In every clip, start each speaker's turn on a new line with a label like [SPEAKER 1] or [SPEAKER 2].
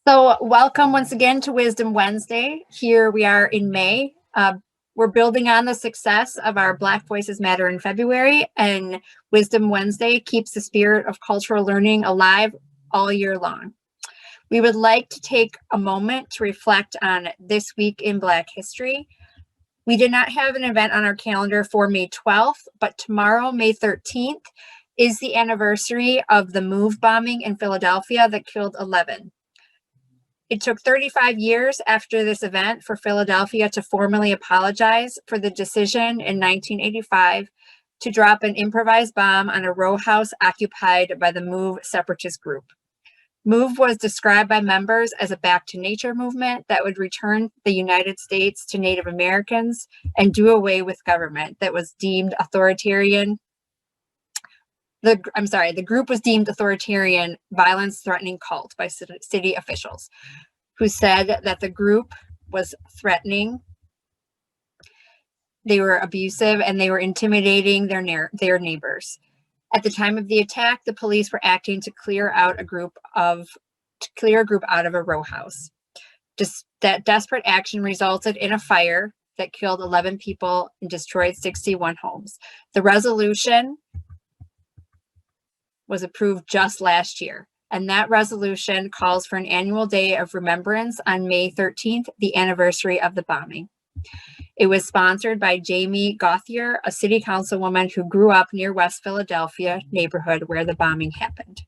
[SPEAKER 1] So welcome once again to Wisdom Wednesday. Here we are in May. We're building on the success of our Black Voices Matter in February, and Wisdom Wednesday keeps the spirit of cultural learning alive all year long. We would like to take a moment to reflect on this week in Black history. We did not have an event on our calendar for May 12th, but tomorrow, May 13th, is the anniversary of the MOVE bombing in Philadelphia that killed 11. It took 35 years after this event for Philadelphia to formally apologize for the decision in 1985 to drop an improvised bomb on a row house occupied by the MOVE separatist group. MOVE was described by members as a back to nature movement that would return the United States to Native Americans and do away with government that was deemed authoritarian. The group was deemed authoritarian, violence-threatening cult by city officials who said that the group was threatening, they were abusive, and they were intimidating their neighbors. At the time of the attack, the police were acting to clear a group out of a row house. That desperate action resulted in a fire that killed 11 people and destroyed 61 homes. The resolution was approved just last year, and that resolution calls for an annual day of remembrance on May 13th, the anniversary of the bombing. It was sponsored by Jamie Gauthier, a city councilwoman who grew up near West Philadelphia neighborhood where the bombing happened.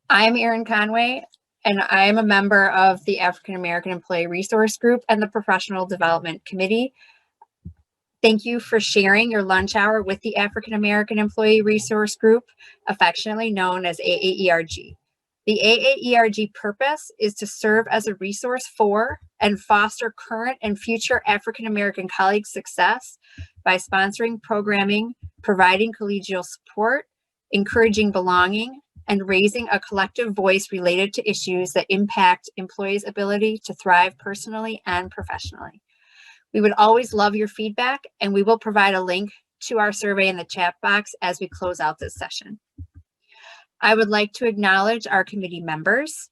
[SPEAKER 1] I'm Erin Conway, and I am a member of the African American Employee Resource Group and the Professional Development Committee. Thank you for sharing your lunch hour with the African American Employee Resource Group, affectionately known as AAERG. The AAERG purpose is to serve as a resource for and foster current and future African American colleagues' success by sponsoring programming, providing collegial support, encouraging belonging, and raising a collective voice related to issues that impact employees' ability to thrive personally and professionally. We would always love your feedback, and we will provide a link to our survey in the chat box as we close out this session. I would like to acknowledge our committee members: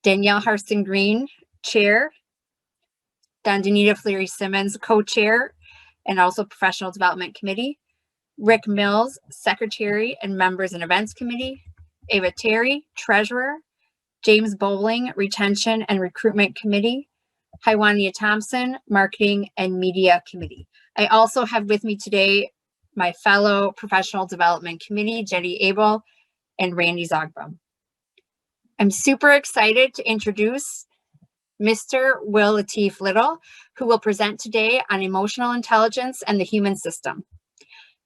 [SPEAKER 1] Danielle Hairston-Green, Chair; Dondanita Fleury-Simmons, Co-Chair, and also Professional Development Committee; Rick Mills, Secretary and Members and Events Committee; Ava Terry, Treasurer; James Bowling, Retention and Recruitment Committee; Haiwania Thompson, Marketing and Media Committee. I also have with me today my fellow Professional Development Committee, Jenny Abel and Randy Zogbum. I'm super excited to introduce Mr. Will Latif Little, who will present today on emotional intelligence and the human system.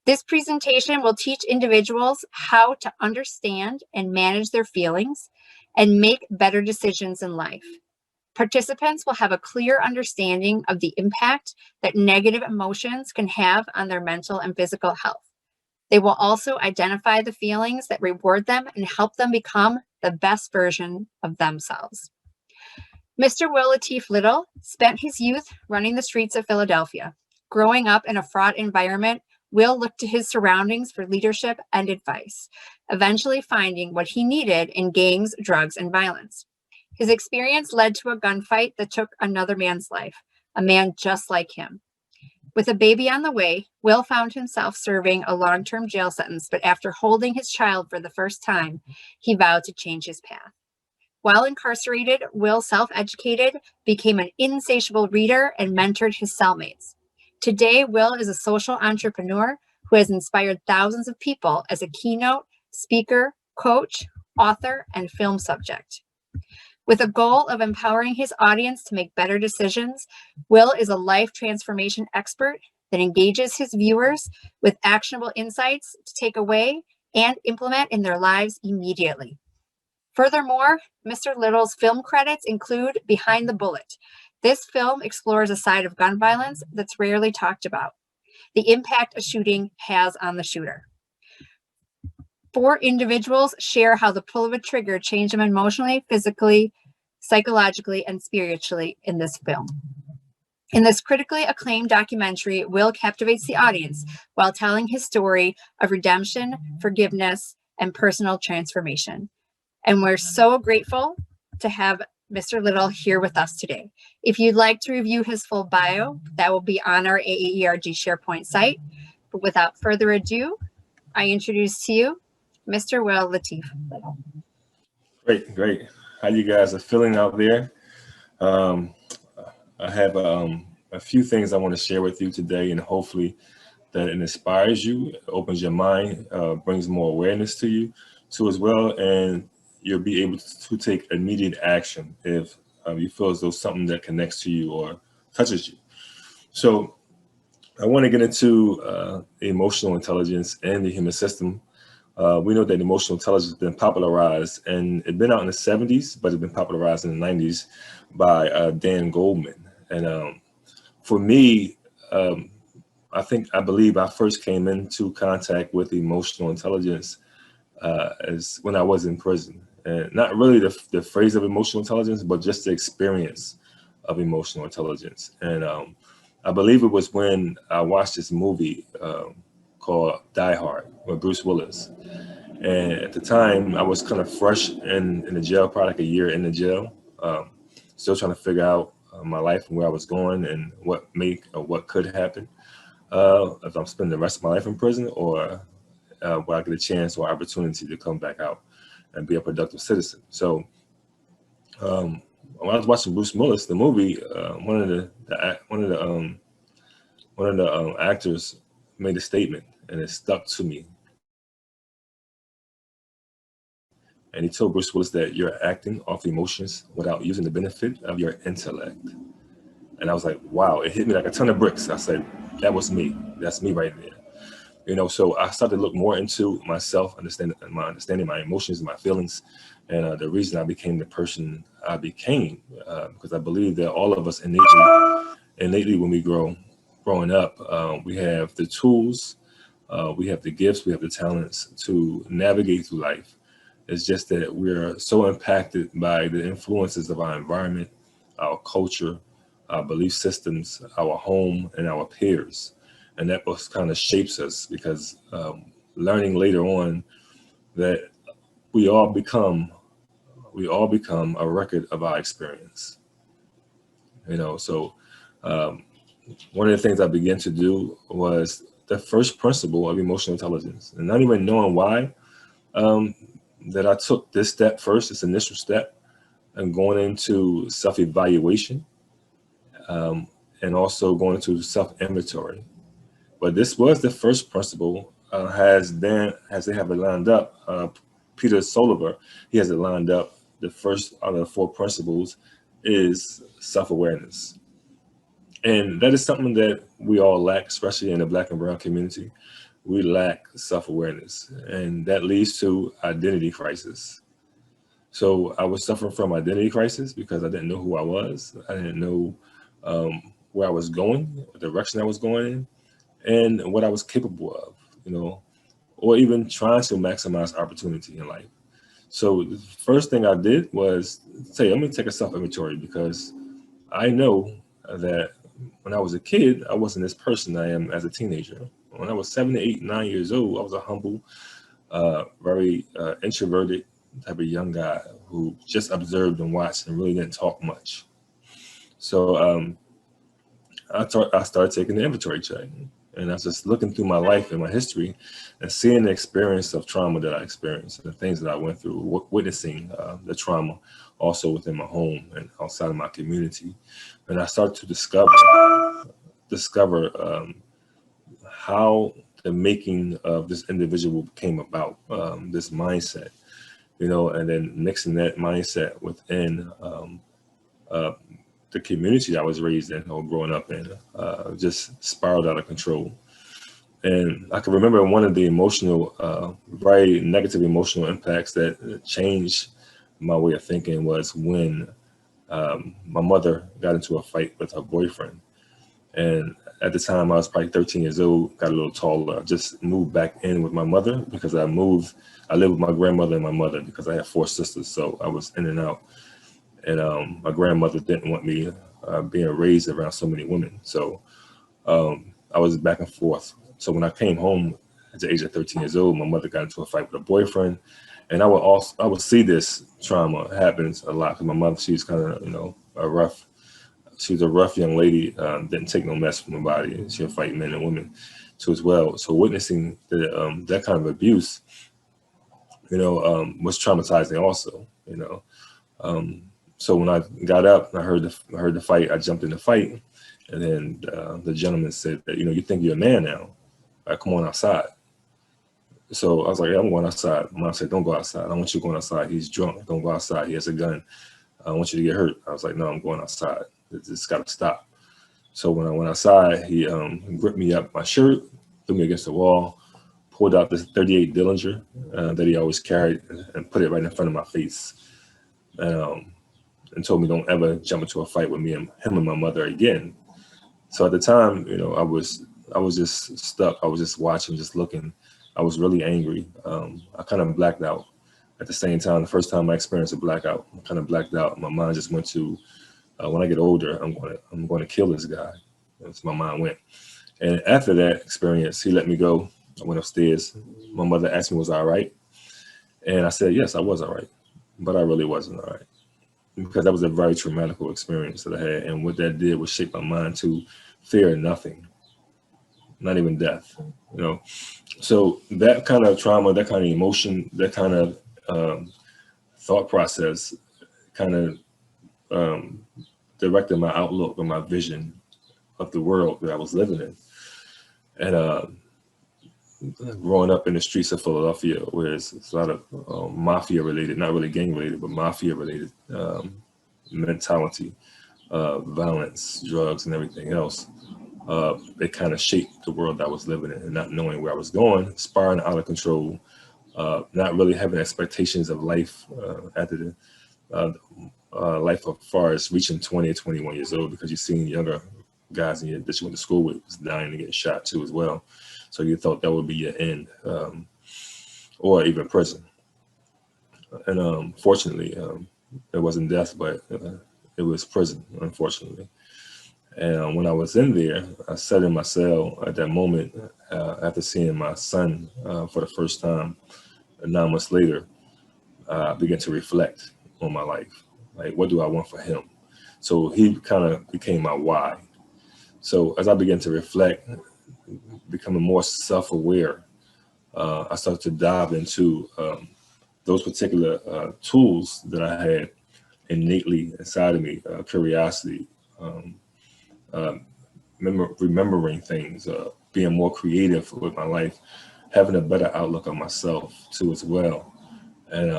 [SPEAKER 1] This presentation will teach individuals how to understand and manage their feelings and make better decisions in life. Participants will have a clear understanding of the impact that negative emotions can have on their mental and physical health. They will also identify the feelings that reward them and help them become the best version of themselves. Mr. Will Latif Little spent his youth running the streets of Philadelphia. Growing up in a fraught environment, Will looked to his surroundings for leadership and advice, eventually finding what he needed in gangs, drugs, and violence. His experience led to a gunfight that took another man's life, a man just like him. With a baby on the way, Will found himself serving a long-term jail sentence, but after holding his child for the first time, he vowed to change his path. While incarcerated, Will self-educated, became an insatiable reader, and mentored his cellmates. Today, Will is a social entrepreneur who has inspired thousands of people as a keynote speaker, coach, author, and film subject. With a goal of empowering his audience to make better decisions, Will is a life transformation expert that engages his viewers with actionable insights to take away and implement in their lives immediately. Furthermore, Mr. Little's film credits include Behind the Bullet. This film explores a side of gun violence that's rarely talked about, the impact a shooting has on the shooter. 4 individuals share how the pull of a trigger changed them emotionally, physically, psychologically, and spiritually in this film. In this critically acclaimed documentary, Will captivates the audience while telling his story of redemption, forgiveness, and personal transformation. And we're so grateful to have Mr. Little here with us today. If you'd like to review his full bio, that will be on our AAERG SharePoint site. But without further ado, I introduce to you Mr. Will Latif Little.
[SPEAKER 2] Great. How you guys are feeling out there? I have a few things I want to share with you today, and hopefully that it inspires you, opens your mind, brings more awareness to you too as well, and you'll be able to take immediate action if you feel as though something that connects to you or touches you. So I want to get into emotional intelligence and the human system. We know that emotional intelligence has been popularized, and it's been out in the 70s, but it's been popularized in the 90s by Dan Goldman. And for me, I believe I first came into contact with emotional intelligence as when I was in prison. And not really the phrase of emotional intelligence, but just the experience of emotional intelligence. And I believe it was when I watched this movie called Die Hard with Bruce Willis. And at the time, I was kind of fresh in the jail, probably like a year in the jail, still trying to figure out my life and where I was going and what could happen if I'm spending the rest of my life in prison, or will I get a chance or opportunity to come back out and be a productive citizen. So when I was watching Bruce Willis, the movie, one of the actors made a statement, and it stuck to me. And he told Bruce Willis that you're acting off emotions without using the benefit of your intellect. And I was like, wow, it hit me like a ton of bricks. I said, that was me. That's me right there. You know, so I started to look more into myself, understanding my emotions and my feelings, and the reason I became the person I became, because I believe that all of us innately when we growing up, we have the tools, we have the gifts, we have the talents to navigate through life. It's just that we're so impacted by the influences of our environment, our culture, our belief systems, our home, and our peers. And that kind of shapes us, because learning later on that we all become a record of our experience. You know, so one of the things I began to do was the first principle of emotional intelligence, and not even knowing why, that I took this step first, this initial step, and going into self-evaluation, and also going into self-inventory. But this was the first principle, as they have it lined up. Peter Soliver, he has it lined up. The first out of the 4 principles is self-awareness. And that is something that we all lack, especially in the Black and brown community. We lack self-awareness, and that leads to identity crisis. So I was suffering from identity crisis because I didn't know who I was. I didn't know where I was going, what direction I was going in, and what I was capable of, you know, or even trying to maximize opportunity in life. So the first thing I did was say, let me take a self-inventory, because I know that when I was a kid, I wasn't this person I am as a teenager. When I was 7, 8, 9 years old, I was a humble, very introverted type of young guy who just observed and watched and really didn't talk much. So I started taking the inventory check, and I was just looking through my life and my history and seeing the experience of trauma that I experienced and the things that I went through, witnessing the trauma also within my home and outside of my community. And I started to discover how the making of this individual came about, this mindset, you know, and then mixing that mindset within the community I was raised in or growing up in, just spiraled out of control. And I can remember one of the very negative emotional impacts that changed my way of thinking was when my mother got into a fight with her boyfriend. And at the time I was probably 13 years old, got a little taller. I just moved back in with my mother because I lived with my grandmother and my mother because I had 4 sisters. So I was in and out. And my grandmother didn't want me being raised around so many women. So I was back and forth. So when I came home at the age of 13 years old, my mother got into a fight with a boyfriend. And I would see this trauma happens a lot because my mother, she's kind of, she was a rough young lady, didn't take no mess from nobody, and she'll fight men and women too as well. So witnessing that kind of abuse, was traumatizing also, So when I got up and I heard the fight, I jumped in the fight, and then the gentleman said that, you think you're a man now, come on outside. So I was like, yeah, I'm going outside. Mom said, don't go outside. I don't want you going outside. He's drunk. Don't go outside. He has a gun. I don't want you to get hurt. I was like, no, I'm going outside. It's got to stop. So when I went outside, he gripped me up my shirt, threw me against the wall, pulled out this 38 Dillinger that he always carried and put it right in front of my face. And told me don't ever jump into a fight with him and my mother again. So at the time, I was just stuck. I was just watching, just looking. I was really angry. I kind of blacked out. At the same time, the first time I experienced a blackout, I kind of blacked out. My mind just went to, when I get older, I'm going to kill this guy. That's my mind went. And after that experience, he let me go. I went upstairs. My mother asked me, was I all right? And I said, yes, I was all right. But I really wasn't all right. Because that was a very traumatic experience that I had. And what that did was shape my mind to fear nothing, not even death, So that kind of trauma, that kind of emotion, that kind of thought process kind of directed my outlook and my vision of the world that I was living in. And growing up in the streets of Philadelphia, where it's a lot of mafia related, not really gang related, but mafia related mentality, violence, drugs, and everything else. It kind of shaped the world I was living in, and not knowing where I was going, spiraling out of control, not really having expectations of life after the life as far as reaching 20 or 21 years old, because you've seen younger guys that you went to school with was dying and getting shot too as well. So you thought that would be your end, or even prison. And fortunately, it wasn't death, but it was prison, unfortunately. And when I was in there, I sat in my cell at that moment after seeing my son for the first time. 9 months later, I began to reflect on my life. Like, what do I want for him? So he kind of became my why. So as I began to reflect, becoming more self-aware, I started to dive into those particular tools that I had innately inside of me, curiosity, remembering things, being more creative with my life, having a better outlook on myself too as well. And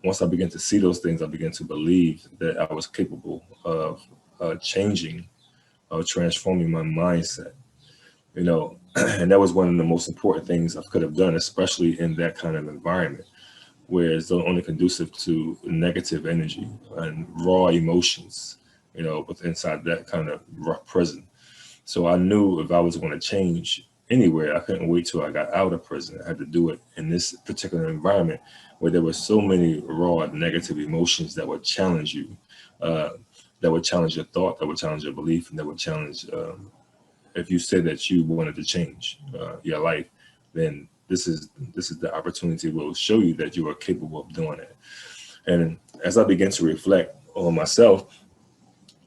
[SPEAKER 2] once I began to see those things, I began to believe that I was capable of changing, transforming my mindset, and that was one of the most important things I could have done, especially in that kind of environment, where it's only conducive to negative energy and raw emotions, with inside that kind of rough prison. So I knew if I was going to change anywhere, I couldn't wait till I got out of prison. I had to do it in this particular environment where there were so many raw negative emotions that would challenge you, that would challenge your thought, that would challenge your belief, and that would challenge, if you said that you wanted to change your life, then this is the opportunity will show you that you are capable of doing it. And as I began to reflect on myself,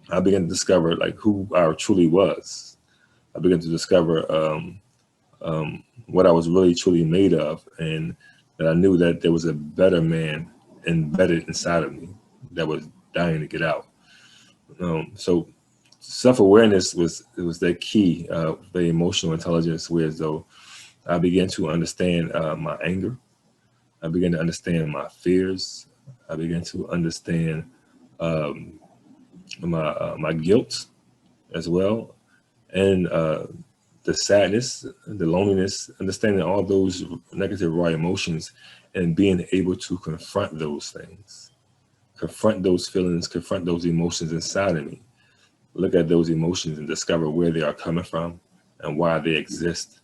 [SPEAKER 2] I began to discover like who I truly was. I began to discover what I was really truly made of, and that I knew that there was a better man embedded inside of me that was dying to get out. So self-awareness was the key, the emotional intelligence, whereas though I began to understand my anger. I began to understand my fears. I began to understand my guilt as well, and the sadness, the loneliness, understanding all those negative raw emotions, and being able to confront those things, confront those feelings, confront those emotions inside of me. Look at those emotions and discover where they are coming from and why they exist,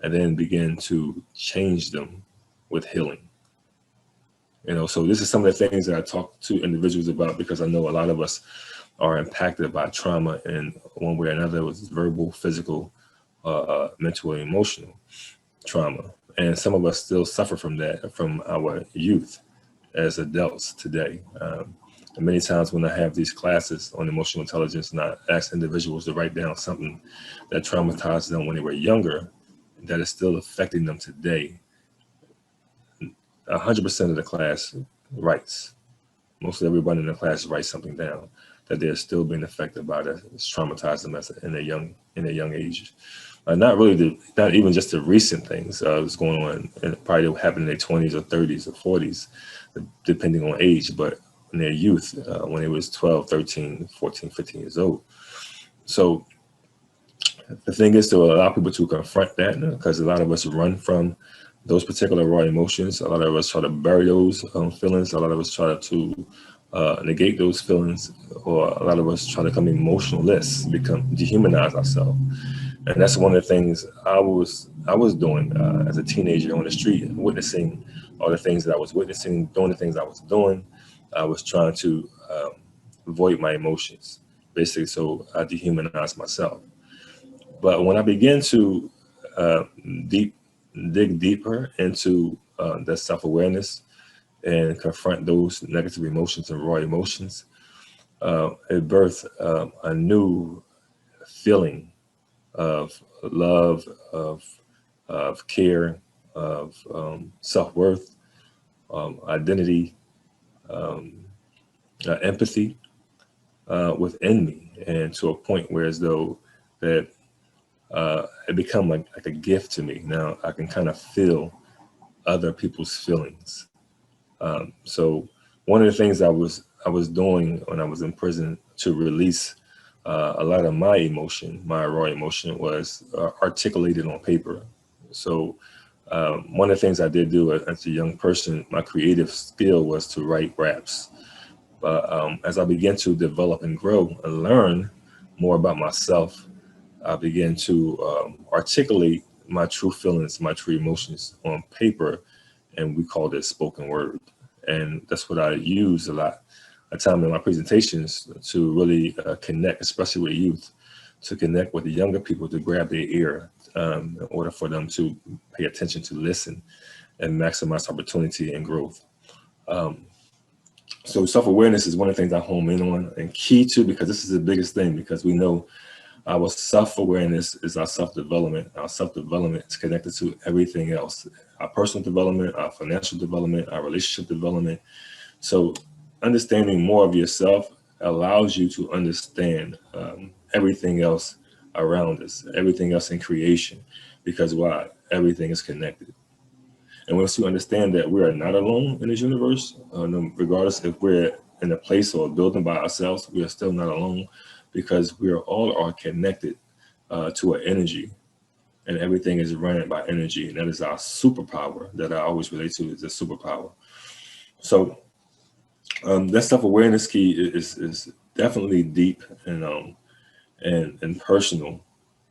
[SPEAKER 2] and then begin to change them with healing. So this is some of the things that I talk to individuals about, because I know a lot of us are impacted by trauma in one way or another, with verbal, physical, mental, and emotional. trauma. And some of us still suffer from that from our youth as adults today. And many times when I have these classes on emotional intelligence and I ask individuals to write down something that traumatized them when they were younger, that is still affecting them today, 100% of the class writes. Most everyone in the class writes something down that they're still being affected by that. It's traumatized them in their young age. Not even just the recent things that's going on, and probably happened in their 20s or 30s or 40s, depending on age, but in their youth, when they was 12, 13, 14, 15 years old. So the thing is to allow people to confront that, because a lot of us run from those particular raw emotions. A lot of us try to bury those feelings. A lot of us try to negate those feelings, or a lot of us try to become emotionless, dehumanize ourselves. And that's one of the things I was doing as a teenager on the street, witnessing all the things that I was witnessing, doing the things I was doing. I was trying to avoid my emotions, basically, so I dehumanized myself. But when I began to dig deeper into that self-awareness and confront those negative emotions and raw emotions, it birthed a new feeling of love, of care, of self-worth, identity, empathy within me, and to a point where as though that it become like a gift to me. Now I can kind of feel other people's feelings. So one of the things I was doing when I was in prison to release a lot of my emotion, my raw emotion, was articulated on paper. So one of the things I did do as a young person, my creative skill was to write raps. But as I began to develop and grow and learn more about myself, I began to articulate my true feelings, my true emotions on paper, and we called it spoken word. And that's what I use a lot of time in my presentations to really connect, especially with youth, to connect with the younger people, to grab their ear in order for them to pay attention, to listen, and maximize opportunity and growth. So self-awareness is one of the things I home in on and key to, because this is the biggest thing, because we know our self-awareness is our self-development. Our self-development is connected to everything else, our personal development, our financial development, our relationship development. So understanding more of yourself allows you to understand everything else around us, everything else in creation, because why? Everything is connected. And once you understand that we are not alone in this universe, regardless if we're in a place or a building by ourselves, we are still not alone, because we are connected to an energy, and everything is run by energy. And that is our superpower that I always relate to, is a superpower. So that self-awareness key is definitely deep and personal,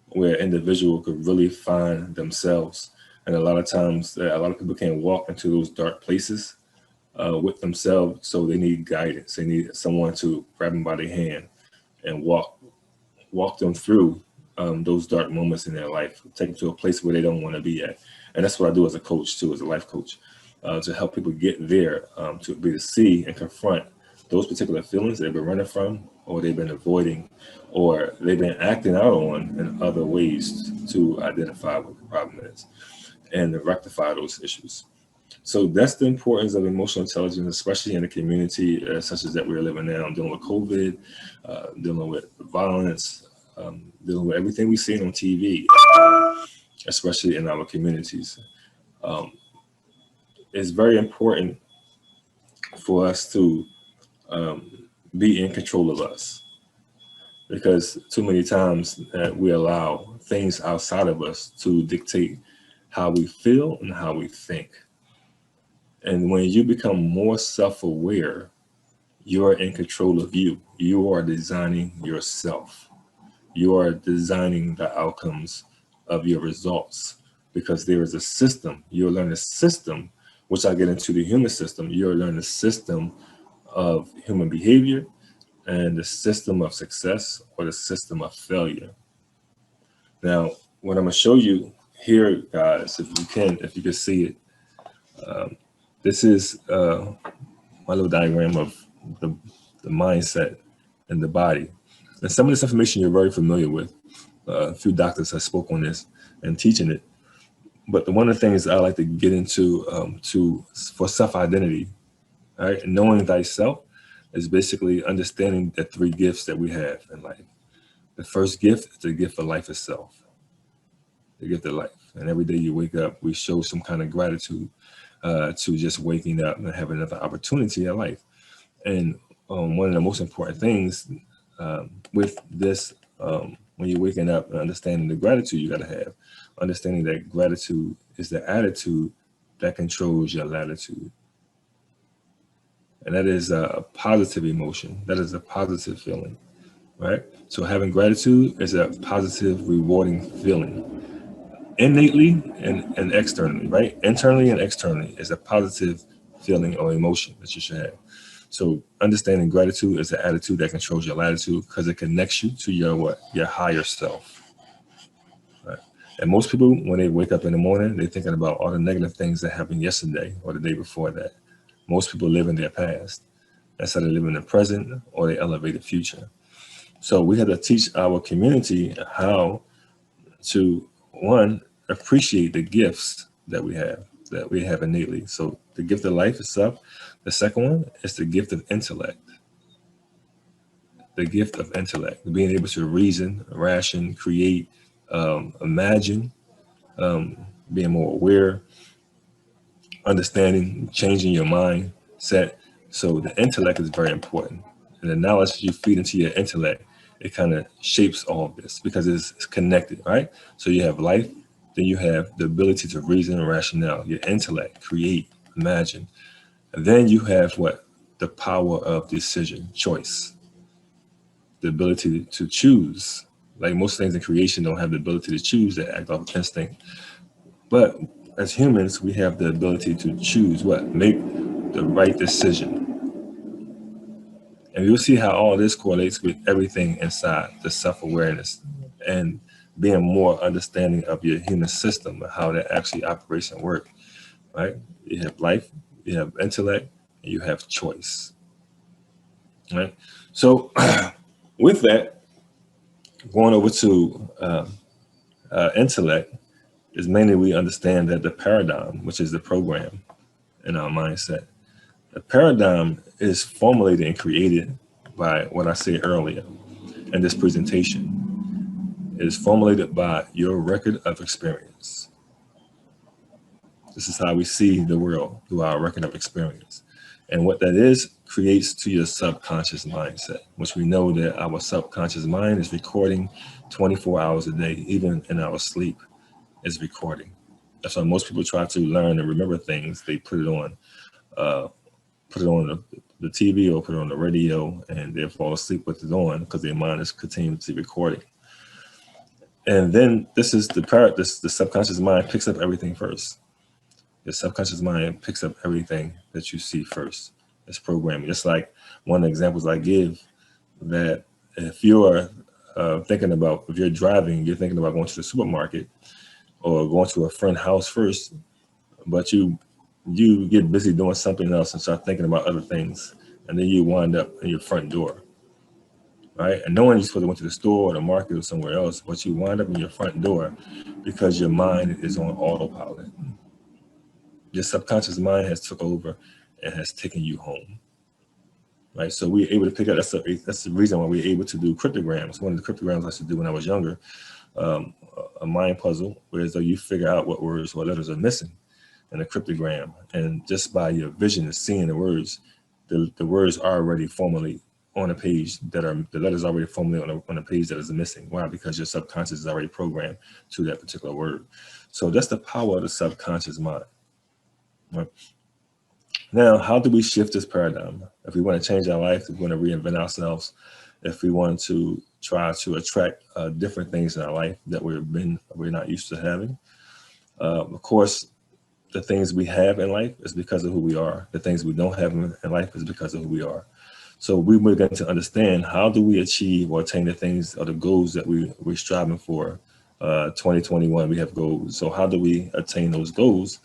[SPEAKER 2] where an individual could really find themselves. And a lot of times, a lot of people can't walk into those dark places with themselves, so they need guidance. They need someone to grab them by the hand and walk them through those dark moments in their life, take them to a place where they don't want to be at. And that's what I do as a coach too, as a life coach, to help people get there, to be able to see and confront those particular feelings they've been running from, or they've been avoiding, or they've been acting out on in other ways, to identify what the problem is and to rectify those issues. So that's the importance of emotional intelligence, especially in a community such as that we're living now, dealing with COVID, dealing with violence, dealing with everything we see on TV, especially in our communities. It's very important for us to be in control of us, because too many times we allow things outside of us to dictate how we feel and how we think. And when you become more self-aware, you are in control of you. You are designing yourself. You are designing the outcomes of your results, because there is a system. You'll learn a system, which I get into the human system. You'll learn the system of human behavior and the system of success or the system of failure. Now, what I'm going to show you here, guys, if you can see it, this is my little diagram of the mindset and the body. And some of this information you're very familiar with. A few doctors have spoke on this and teaching it. But one of the things I like to get into for self-identity, right? And knowing thyself is basically understanding the three gifts that we have in life. The first gift is the gift of life itself, the gift of life. And every day you wake up, we show some kind of gratitude to just waking up and having another opportunity in life. And one of the most important things with this, when you're waking up and understanding the gratitude you got to have, understanding that gratitude is the attitude that controls your latitude. And that is a positive emotion. That is a positive feeling, right? So having gratitude is a positive, rewarding feeling. Innately and externally, right? Internally and externally is a positive feeling or emotion that you should have. So understanding gratitude is the attitude that controls your latitude because it connects you to your higher self. Right? And most people, when they wake up in the morning, they're thinking about all the negative things that happened yesterday or the day before that. Most people live in their past instead of living in the present or the elevated future. So we have to teach our community how to, one, appreciate the gifts that we have innately. So the gift of life itself. The second one is the gift of intellect. The gift of intellect, being able to reason, ration, create, imagine, being more aware, understanding, changing your mindset. So the intellect is very important. And the knowledge you feed into your intellect, it kind of shapes all of this because it's connected, right? So you have life, then you have the ability to reason and rationale, your intellect, create, imagine. And then you have what? The power of decision, choice, the ability to choose. Like most things in creation don't have the ability to choose, they act off instinct. But as humans, we have the ability to choose what? Make the right decision. And you'll see how all this correlates with everything inside the self-awareness and being more understanding of your human system and how that actually operates and works, right? You have life, you have intellect, and you have choice, right? So with that, going over to intellect is mainly we understand that the paradigm, which is the program in our mindset, the paradigm is formulated and created by what I said earlier in this presentation. It is formulated by your record of experience. This is how we see the world, through our record of experience. And what that is creates to your subconscious mindset, which we know that our subconscious mind is recording 24 hours a day, even in our sleep is recording. That's why most people try to learn and remember things. They put it on the TV or put it on the radio, and they fall asleep with it on because their mind is continuously recording. And then this is the subconscious mind picks up everything first. The subconscious mind picks up everything that you see first. It's programming. Just like one of the examples I give, that if you're if you're driving, you're thinking about going to the supermarket or going to a friend's house first, but you get busy doing something else and start thinking about other things, and then you wind up in your front door, right? And knowing you're supposed to go to the store or the market or somewhere else, but you wind up in your front door because your mind is on autopilot. Your subconscious mind has took over and has taken you home, right? So we're able to pick up, that's the reason why we're able to do cryptograms. One of the cryptograms I used to do when I was younger, a mind puzzle, whereas though you figure out what words or letters are missing in a cryptogram, and just by your vision of seeing the words, the words are already formally on a page the letters already formally on a page that is missing. Why? Because your subconscious is already programmed to that particular word. So that's the power of the subconscious mind. Right. Now, how do we shift this paradigm? If we want to change our life, if we want to reinvent ourselves, if we want to try to attract different things in our life that we're not used to having, of course, the things we have in life is because of who we are. The things we don't have in life is because of who we are. So we were going to understand how do we achieve or attain the things or the goals that we're striving for 2021, we have goals. So how do we attain those goals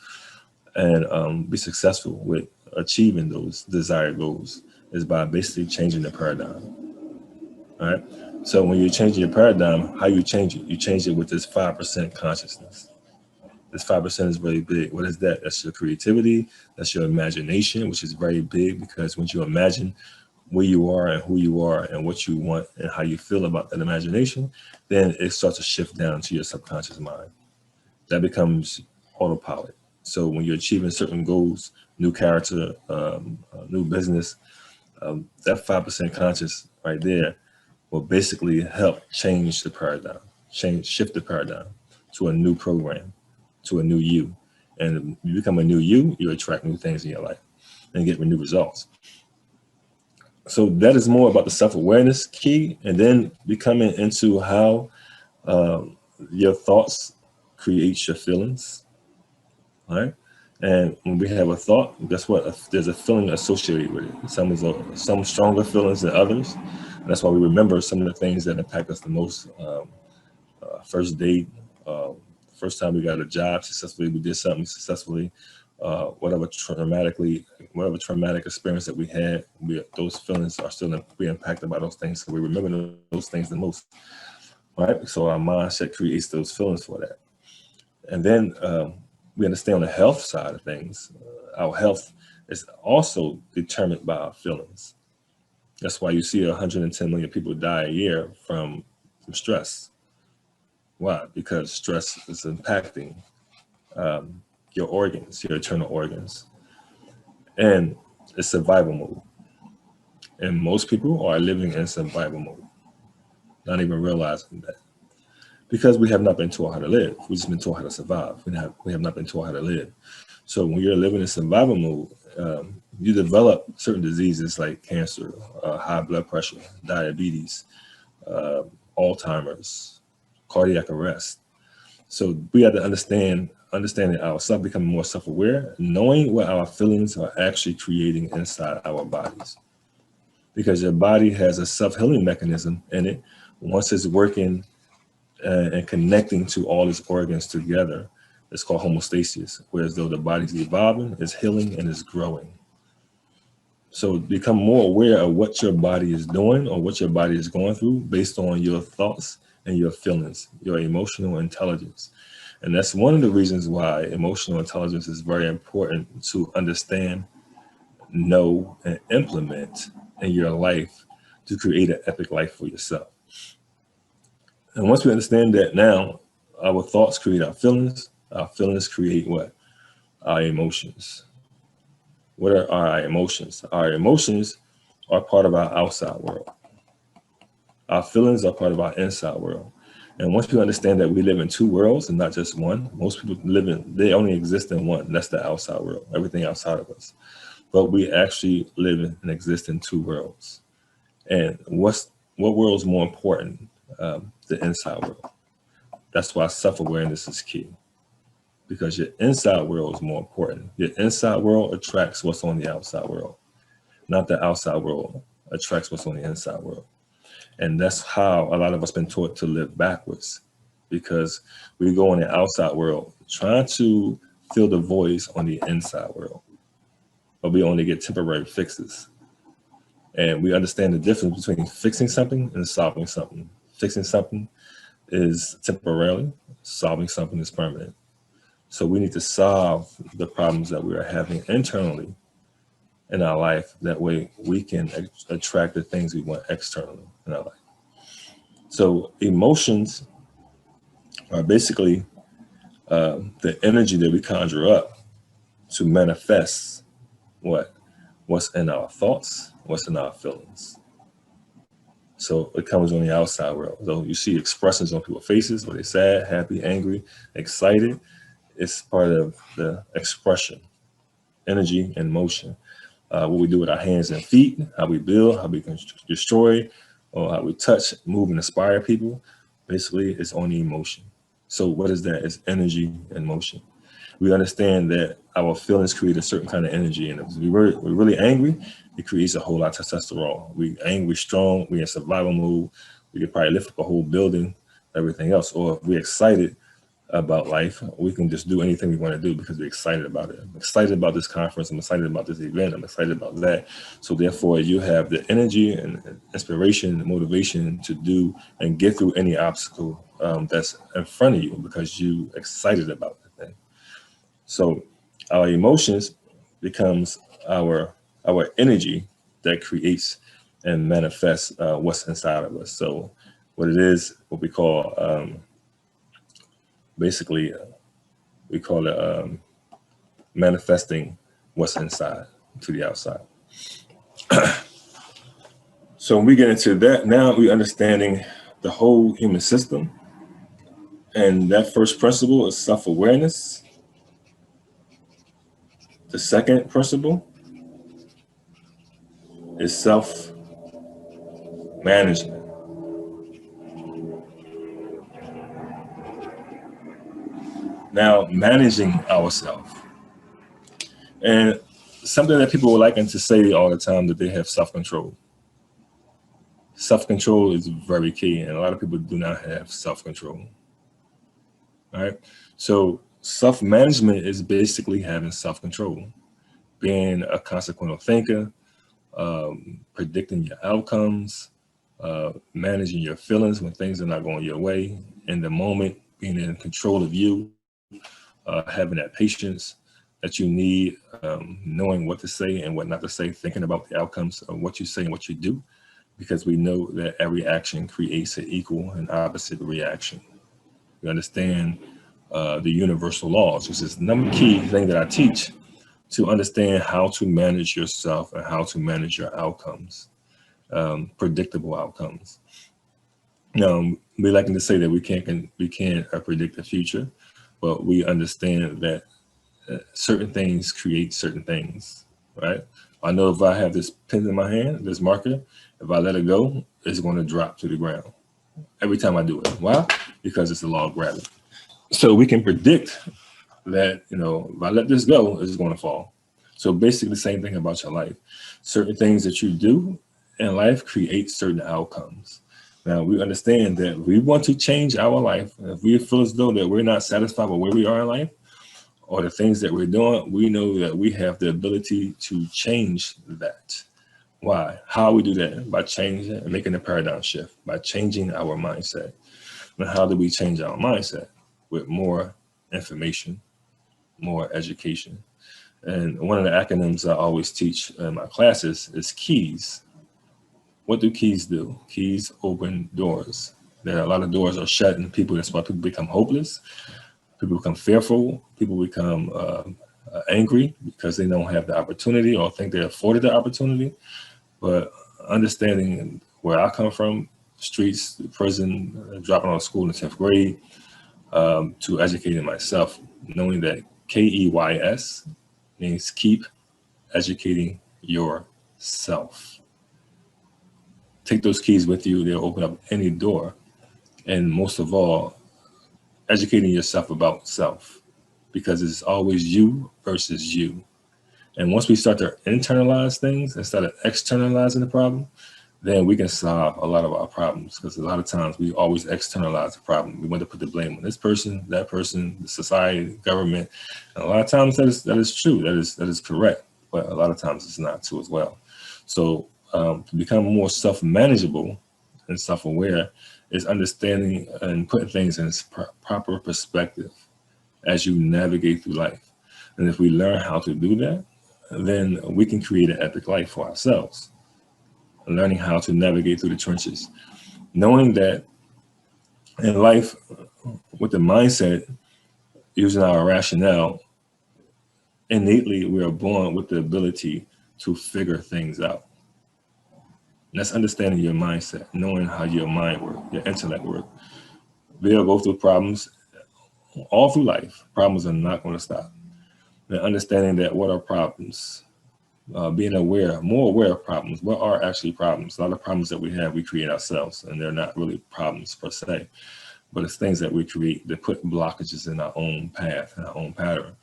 [SPEAKER 2] and be successful with achieving those desired goals? Is by basically changing the paradigm. All right. So when you're changing your paradigm, how you change it? You change it with this 5% consciousness. This 5% is very big. What is that? That's your creativity. That's your imagination, which is very big, because once you imagine where you are and who you are and what you want and how you feel about that imagination, then it starts to shift down to your subconscious mind. That becomes autopilot. So when you're achieving certain goals, new character, new business, that 5% conscious right there will basically help change the paradigm, shift the paradigm to a new program, to a new you. And you become a new you attract new things in your life and get new results. So that is more about the self-awareness key, and then becoming into how your thoughts create your feelings, all right? And when we have a thought, guess what? There's a feeling associated with it. Some stronger feelings than others. And that's why we remember some of the things that impact us the most. First date, first time we got a job successfully, we did something successfully, whatever traumatic experience that we had, those feelings are still be impacted by those things. So we remember those things the most, right? So our mindset creates those feelings for that. And then we understand on the health side of things, our health is also determined by our feelings. That's why you see 110 million people die a year from stress. Why? Because stress is impacting your organs, your internal organs. And it's survival mode. And most people are living in survival mode, not even realizing that. Because we have not been taught how to live. We've just been taught how to survive. We have not been taught how to live. So when you're living in survival mode, you develop certain diseases like cancer, high blood pressure, diabetes, Alzheimer's, cardiac arrest. So we have to understanding ourselves, becoming more self-aware, knowing what our feelings are actually creating inside our bodies. Because your body has a self-healing mechanism in it. Once it's working and connecting to all its organs together, it's called homeostasis, whereas though the body's evolving, it's healing and it's growing. So become more aware of what your body is doing or what your body is going through based on your thoughts and your feelings, your emotional intelligence. And that's one of the reasons why emotional intelligence is very important to understand, know, and implement in your life to create an epic life for yourself. And once we understand that now, our thoughts create our feelings create what? Our emotions. What are our emotions? Our emotions are part of our outside world. Our feelings are part of our inside world. And once you understand that we live in two worlds and not just one, most people they only exist in one. That's the outside world, everything outside of us. But we actually live and exist in two worlds. And what world is more important? The inside world. That's why self-awareness is key, because your inside world is more important. Your inside world attracts what's on the outside world, not the outside world attracts what's on the inside world. And that's how a lot of us been taught to live backwards, because we go in the outside world trying to fill the voids on the inside world, but we only get temporary fixes. And we understand the difference between fixing something and solving something. Fixing something is temporarily, solving something is permanent. So we need to solve the problems that we are having internally in our life. That way we can attract the things we want externally in our life. So emotions are basically the energy that we conjure up to manifest what's in our thoughts, what's in our feelings. So it comes on the outside world. So you see expressions on people's faces, whether they're sad, happy, angry, excited. It's part of the expression, energy, and motion. What we do with our hands and feet, how we build, how we can destroy, or how we touch, move, and inspire people. Basically, it's on the emotion. So what is that? It's energy and motion. We understand that our feelings create a certain kind of energy, and if we're really angry, it creates a whole lot of testosterone. We're angry, strong, we're in survival mode. We could probably lift up a whole building everything else. Or if we're excited about life, we can just do anything we want to do because we're excited about it. I'm excited about this conference. I'm excited about this event. I'm excited about that. So therefore, you have the energy and inspiration and motivation to do and get through any obstacle that's in front of you because you're excited about the thing. So our emotions becomes our energy that creates and manifests what's inside of us. So what it is, what we call basically, we call it manifesting what's inside to the outside. So when we get into that, now we're understanding the whole human system. And that first principle is self-awareness. The second principle is self-management. Now, managing ourselves. And something that people would like to say all the time, that they have self-control. Self-control is very key, and a lot of people do not have self-control. All right. So self-management is basically having self-control, being a consequential thinker, predicting your outcomes, managing your feelings when things are not going your way, in the moment, being in control of you, having that patience that you need, knowing what to say and what not to say, thinking about the outcomes of what you say and what you do, because we know that every action creates an equal and opposite reaction. We understand the universal laws, which is the number key thing that I teach, to understand how to manage yourself and how to manage your outcomes, predictable outcomes. Now, we like to say that we can't predict the future, but we understand that certain things create certain things, right? I know if I have this pen in my hand, this marker, if I let it go, it's going to drop to the ground every time I do it. Why? Because it's the law of gravity. So we can predict that, if I let this go, it's going to fall. So basically the same thing about your life. Certain things that you do in life create certain outcomes. Now, we understand that we want to change our life. If we feel as though that we're not satisfied with where we are in life or the things that we're doing, we know that we have the ability to change that. Why? How we do that? By changing and making a paradigm shift, by changing our mindset. And how do we change our mindset? With more information, more education. And one of the acronyms I always teach in my classes is KEYS. What do keys do? Keys open doors. There are a lot of doors are shut, and that's why people become hopeless. People become fearful. People become angry because they don't have the opportunity or think they're afforded the opportunity. But understanding where I come from, streets, prison, dropping out of school in the 10th grade, to educating myself, knowing that KEYS means keep educating yourself. Take those keys with you. They'll open up any door. And most of all, educating yourself about self, because it's always you versus you. And once we start to internalize things instead of externalizing the problem, then we can solve a lot of our problems, because a lot of times we always externalize the problem. We want to put the blame on this person, that person, the society, government. And a lot of times that is true, that is correct, but a lot of times it's not true as well. So to become more self-manageable and self-aware is understanding and putting things in its proper perspective as you navigate through life. And if we learn how to do that, then we can create an epic life for ourselves. Learning how to navigate through the trenches, knowing that in life, with the mindset, using our rationale, innately we are born with the ability to figure things out. And that's understanding your mindset, knowing how your mind works, your intellect works. We'll go through problems all through life. Problems are not going to stop. And understanding that what are problems? Being aware, more aware of problems. What are actually problems? A lot of problems that we have, we create ourselves, and they're not really problems per se, but it's things that we create that put blockages in our own path, in our own pattern.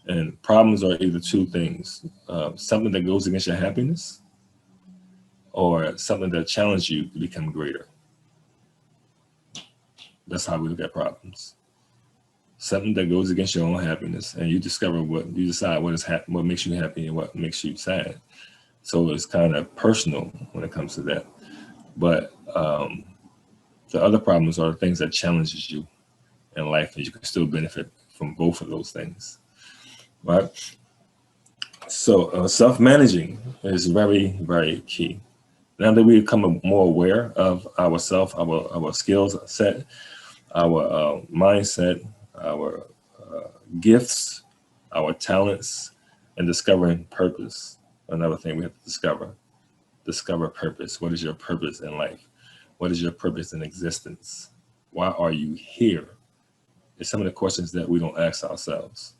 [SPEAKER 2] And problems are either two things, something that goes against your happiness or something that challenges you to become greater. That's how we look at problems. Something that goes against your own happiness, and you discover you decide what makes you happy and what makes you sad. So it's kind of personal when it comes to that. But the other problems are the things that challenges you in life, and you can still benefit from both of those things, right? So self-managing is very, very key. Now that we become more aware of ourselves, our skills set, our mindset, our gifts, our talents, and discovering purpose. Another thing we have to discover purpose. What is your purpose in life? What is your purpose in existence? Why are you here? It's some of the questions that we don't ask ourselves.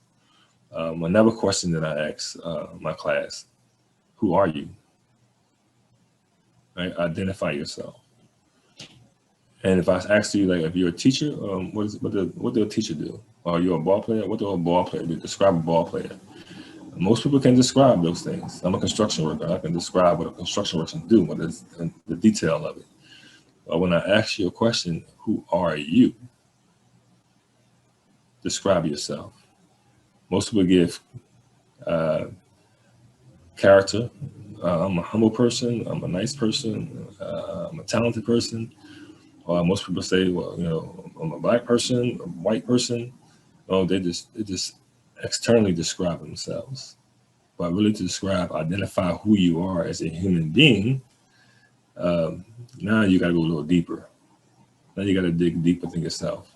[SPEAKER 2] Another question that I ask my class: who are you? Right? Identify yourself. And if I ask you, like, if you're a teacher, what do a teacher do? Are you a ball player? What do a ball player do? Describe a ball player. Most people can describe those things. I'm a construction worker. I can describe what a construction worker can do, what is the detail of it. But when I ask you a question, who are you? Describe yourself. Most people give character. I'm a humble person. I'm a nice person. I'm a talented person. Most people say, well, I'm a black person, a white person. Oh, they just externally describe themselves. But really to identify who you are as a human being, now you got to go a little deeper. Now you got to dig deeper than yourself.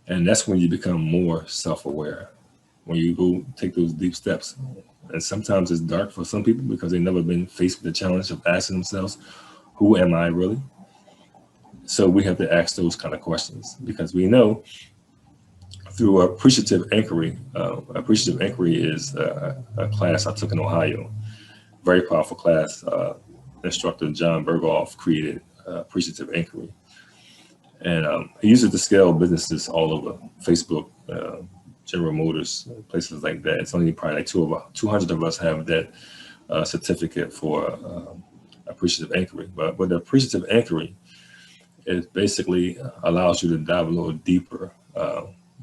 [SPEAKER 2] And that's when you become more self-aware, when you go take those deep steps. And sometimes it's dark for some people because they've never been faced with the challenge of asking themselves, who am I really? So we have to ask those kind of questions because we know through appreciative inquiry. Appreciative inquiry is a class I took in Ohio. Very powerful class. Instructor John Berghoff created appreciative inquiry. And he uses it to scale businesses all over: Facebook, General Motors, places like that. It's only probably like 200 of us have that certificate for appreciative inquiry. But with the appreciative inquiry, it basically allows you to dive a little deeper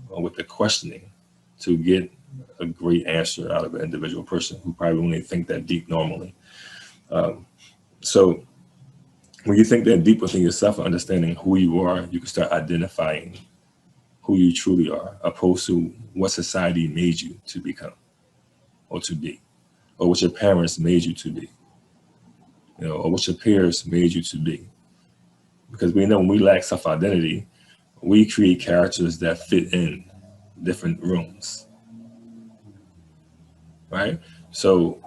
[SPEAKER 2] with the questioning to get a great answer out of an individual person who probably wouldn't think that deep normally. So when you think that deep within yourself and understanding who you are, you can start identifying who you truly are, opposed to what society made you to become or to be, or what your parents made you to be, or what your peers made you to be. Because we know when we lack self-identity, we create characters that fit in different rooms, right? So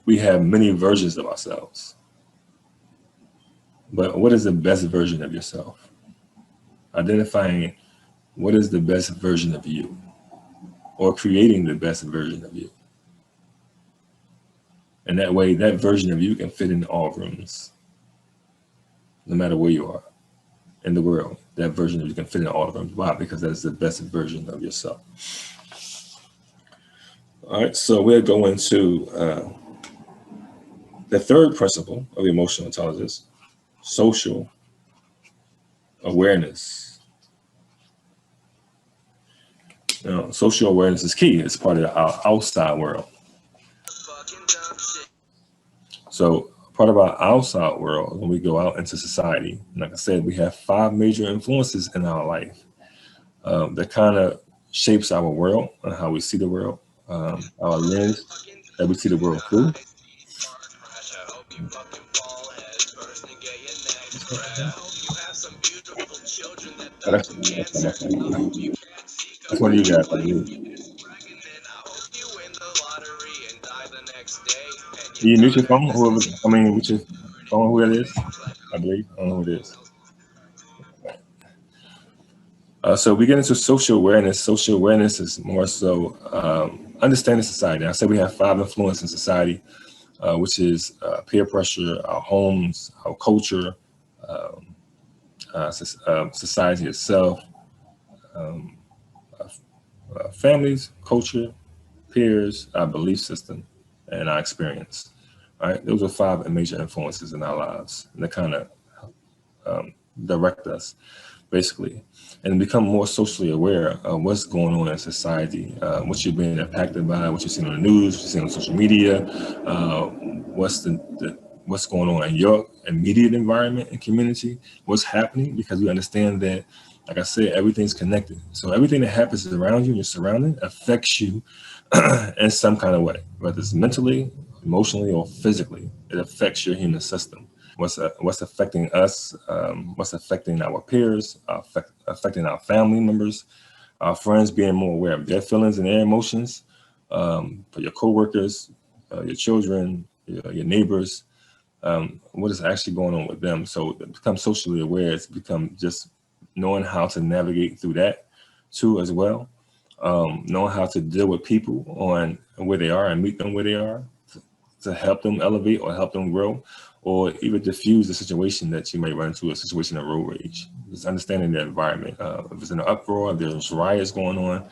[SPEAKER 2] we have many versions of ourselves. But what is the best version of yourself? Identifying what is the best version of you, or creating the best version of you. And that way, that version of you can fit in all rooms, no matter where you are in the world. That version of you can fit in all rooms. Why? Because that's the best version of yourself. All right, so we're going to the third principle of emotional intelligence: social awareness. Now, social awareness is key. It's part of our outside world. So part of our outside world, when we go out into society, like I said, we have 5 major influences in our life that kind of shapes our world and how we see the world, our lens that we see the world through. That's one of you guys, I believe. Do you mute your phone? With your phone, who it is? I believe. I don't know who it is. So we get into social awareness. Social awareness is more so understanding society. I said we have 5 influences in society, which is peer pressure, our homes, our culture, society itself, families, culture, peers, our belief system, and our experience. All right, those are 5 major influences in our lives, and they kind of direct us. basically, and become more socially aware of what's going on in society, what you're being impacted by, what you're seeing on the news, what you're seeing on social media, what's going on in your immediate environment and community, what's happening, because we understand that, like I said, everything's connected. So everything that happens around you and your surrounding affects you in some kind of way, whether it's mentally, emotionally, or physically. It affects your human system. What's affecting us, what's affecting our peers, affecting our family members, our friends, being more aware of their feelings and their emotions, for your coworkers, your children, your neighbors, what is actually going on with them. So to become socially aware, it's become just knowing how to navigate through that too as well. Knowing how to deal with people on where they are and meet them where they are to help them elevate or help them grow, or even diffuse the situation that you may run into, a situation of road rage. Just understanding the environment. If it's an uproar, if there's riots going on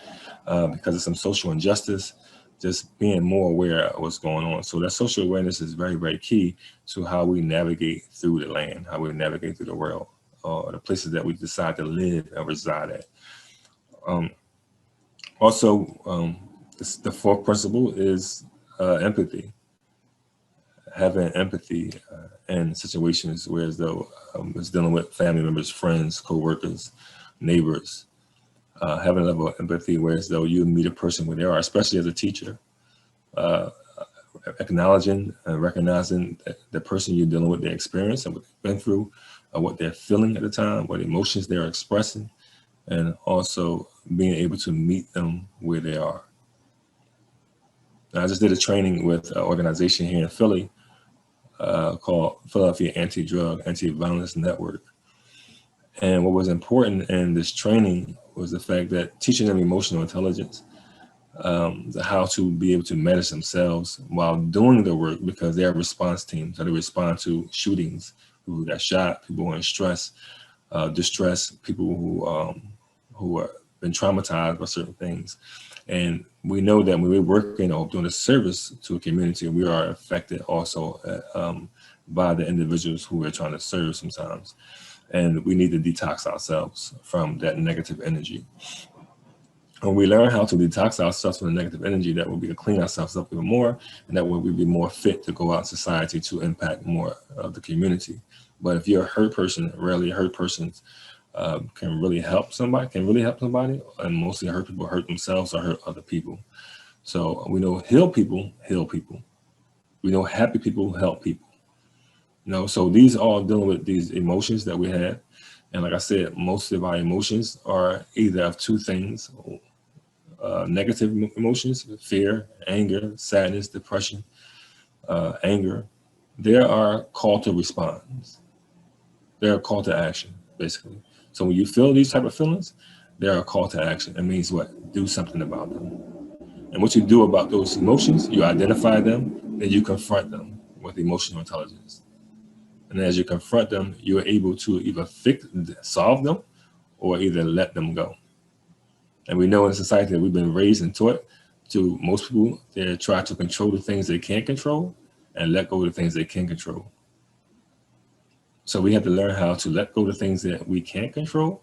[SPEAKER 2] because of some social injustice, just being more aware of what's going on. So that social awareness is very, very key to how we navigate through the land, how we navigate through the world, or the places that we decide to live and reside at. Also, the fourth principle is empathy. Having empathy in situations where as though it's dealing with family members, friends, co-workers, neighbors, having a level of empathy where as though you meet a person where they are, especially as a teacher, acknowledging and recognizing that the person you're dealing with, their experience and what they've been through, what they're feeling at the time, what emotions they're expressing, and also being able to meet them where they are. Now, I just did a training with an organization here in Philly called Philadelphia Anti-Drug, Anti-Violence Network. And what was important in this training was the fact that teaching them emotional intelligence, how to be able to manage themselves while doing the work, because they're response teams, how to respond to shootings, people who got shot, people who are in stress, distress, people who are been traumatized by certain things. And we know that when we're working or doing a service to a community, we are affected also by the individuals who we're trying to serve sometimes. And we need to detox ourselves from that negative energy. When we learn how to detox ourselves from the negative energy, that will be to clean ourselves up even more, and that way we'll be more fit to go out in society to impact more of the community. But if you're a hurt person, rarely hurt persons can really help somebody, and mostly hurt people hurt themselves or hurt other people. So we know heal people. We know happy people help people. So these are all dealing with these emotions that we have. And like I said, most of our emotions are either of two things: negative emotions, fear, anger, sadness, depression, anger. They are called to response. They're a call to action, basically. So when you feel these type of feelings, they're a call to action. It means what? Do something about them. And what you do about those emotions, you identify them, and you confront them with emotional intelligence. And as you confront them, you're able to either solve them, or either let them go. And we know in society that we've been raised and taught to, most people, they try to control the things they can't control and let go of the things they can control. So we have to learn how to let go of the things that we can't control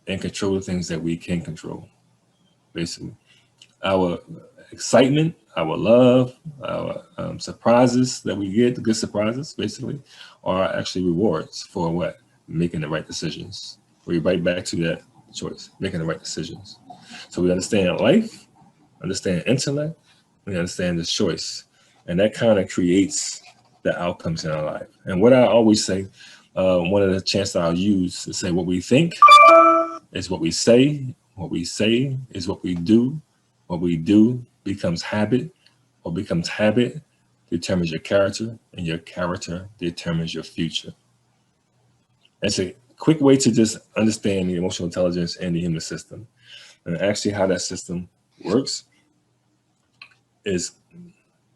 [SPEAKER 2] and control the things that we can control. Basically, our excitement, our love, our surprises that we get, the good surprises, basically, are actually rewards for what? Making the right decisions. We're right back to that choice, making the right decisions. So we understand life, understand intellect, we understand the choice. And that kind of creates the outcomes in our life. And what I always say, one of the chances I'll use to say, what we think is what we say is what we do becomes habit, what becomes habit determines your character, and your character determines your future. That's a quick way to just understand the emotional intelligence and the human system. And actually how that system works is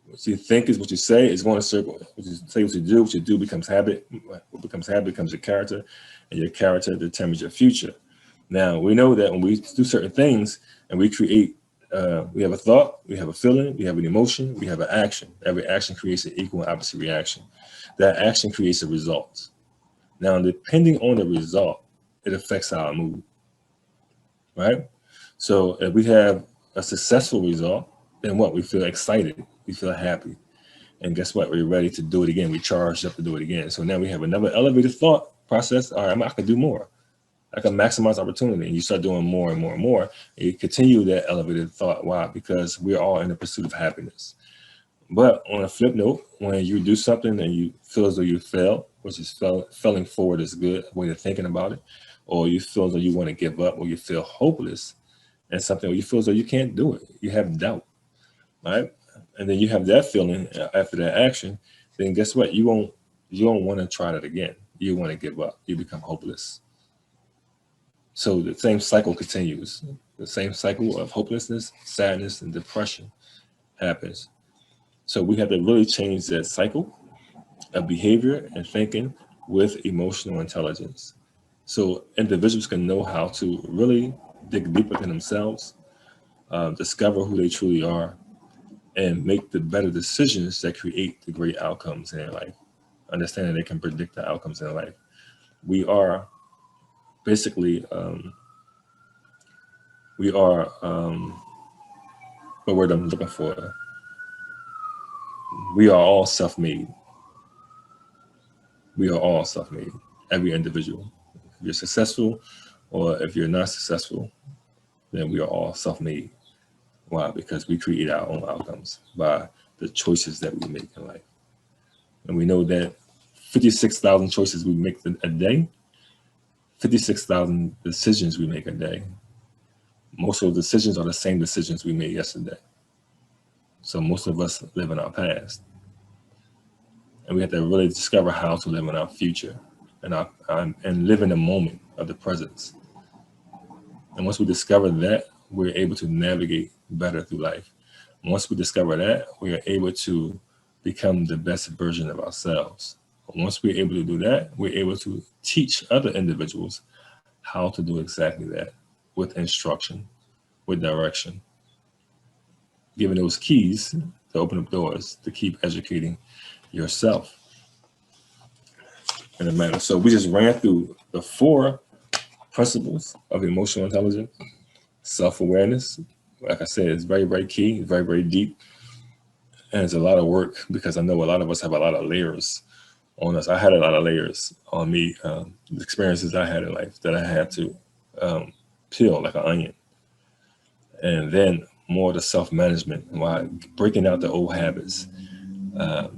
[SPEAKER 2] what you think is what you say. Is going to circle. What you say, what you do becomes habit. What becomes habit becomes your character, and your character determines your future. Now, we know that when we do certain things and we create, we have a thought, we have a feeling, we have an emotion, we have an action. Every action creates an equal and opposite reaction. That action creates a result. Now, depending on the result, it affects our mood, right? So if we have a successful result, then what? We feel excited, we feel happy. And guess what? We're ready to do it again. We charged up to do it again. So now we have another elevated thought process. All right, I can do more. I can maximize opportunity. And you start doing more and more and more. And you continue that elevated thought. Why? Because we're all in the pursuit of happiness. But on a flip note, when you do something and you feel as though you fail, which is failing forward is a good way of thinking about it, or you feel as though you want to give up, or you feel hopeless and something, or you feel as though you can't do it, you have doubt, right? And then you have that feeling after that action, then guess what? You don't want to try that again. You want to give up. You become hopeless. So the same cycle continues. The same cycle of hopelessness, sadness, and depression happens. So we have to really change that cycle of behavior and thinking with emotional intelligence. So individuals can know how to really dig deep within themselves, discover who they truly are, and make the better decisions that create the great outcomes in their life. Understanding they can predict the outcomes in their life. We are basically, what word I'm looking for? We are all self-made. We are all self-made, every individual. If you're successful or if you're not successful, then we are all self-made. Why? Because we create our own outcomes by the choices that we make in life. And we know that 56,000 choices we make a day, 56,000 decisions we make a day. Most of the decisions are the same decisions we made yesterday. So most of us live in our past. And we have to really discover how to live in our future and live in the moment of the presence. And once we discover that, we're able to navigate better through life. And once we discover that, we are able to become the best version of ourselves. And once we're able to do that, we're able to teach other individuals how to do exactly that with instruction, with direction, giving those keys to open up doors to keep educating yourself in a manner. So we just ran through the 4 principles of emotional intelligence. Self-awareness, like I said, is very, very key, very, very deep. And it's a lot of work because I know a lot of us have a lot of layers on us. I had a lot of layers on me, the experiences I had in life that I had to peel like an onion. And then more the self-management, while breaking out the old habits,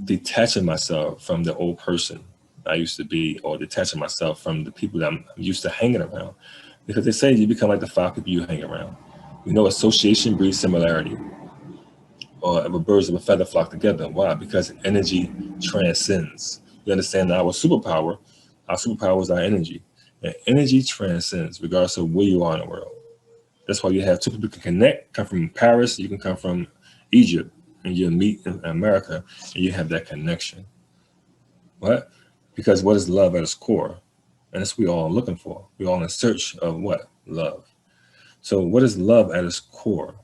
[SPEAKER 2] detaching myself from the old person I used to be, or detaching myself from the people that I'm used to hanging around. Because they say you become like the 5 people you hang around. We know association breeds similarity, or if a birds of a feather flock together. Why? Because energy transcends. You understand that our superpower is our energy. And energy transcends regardless of where you are in the world. That's why you have 2 people can connect, come from Paris, you can come from Egypt, and you meet in America, and you have that connection. What? Because what is love at its core? And that's what we're all looking for. We're all in search of what? Love. So what is love at its core?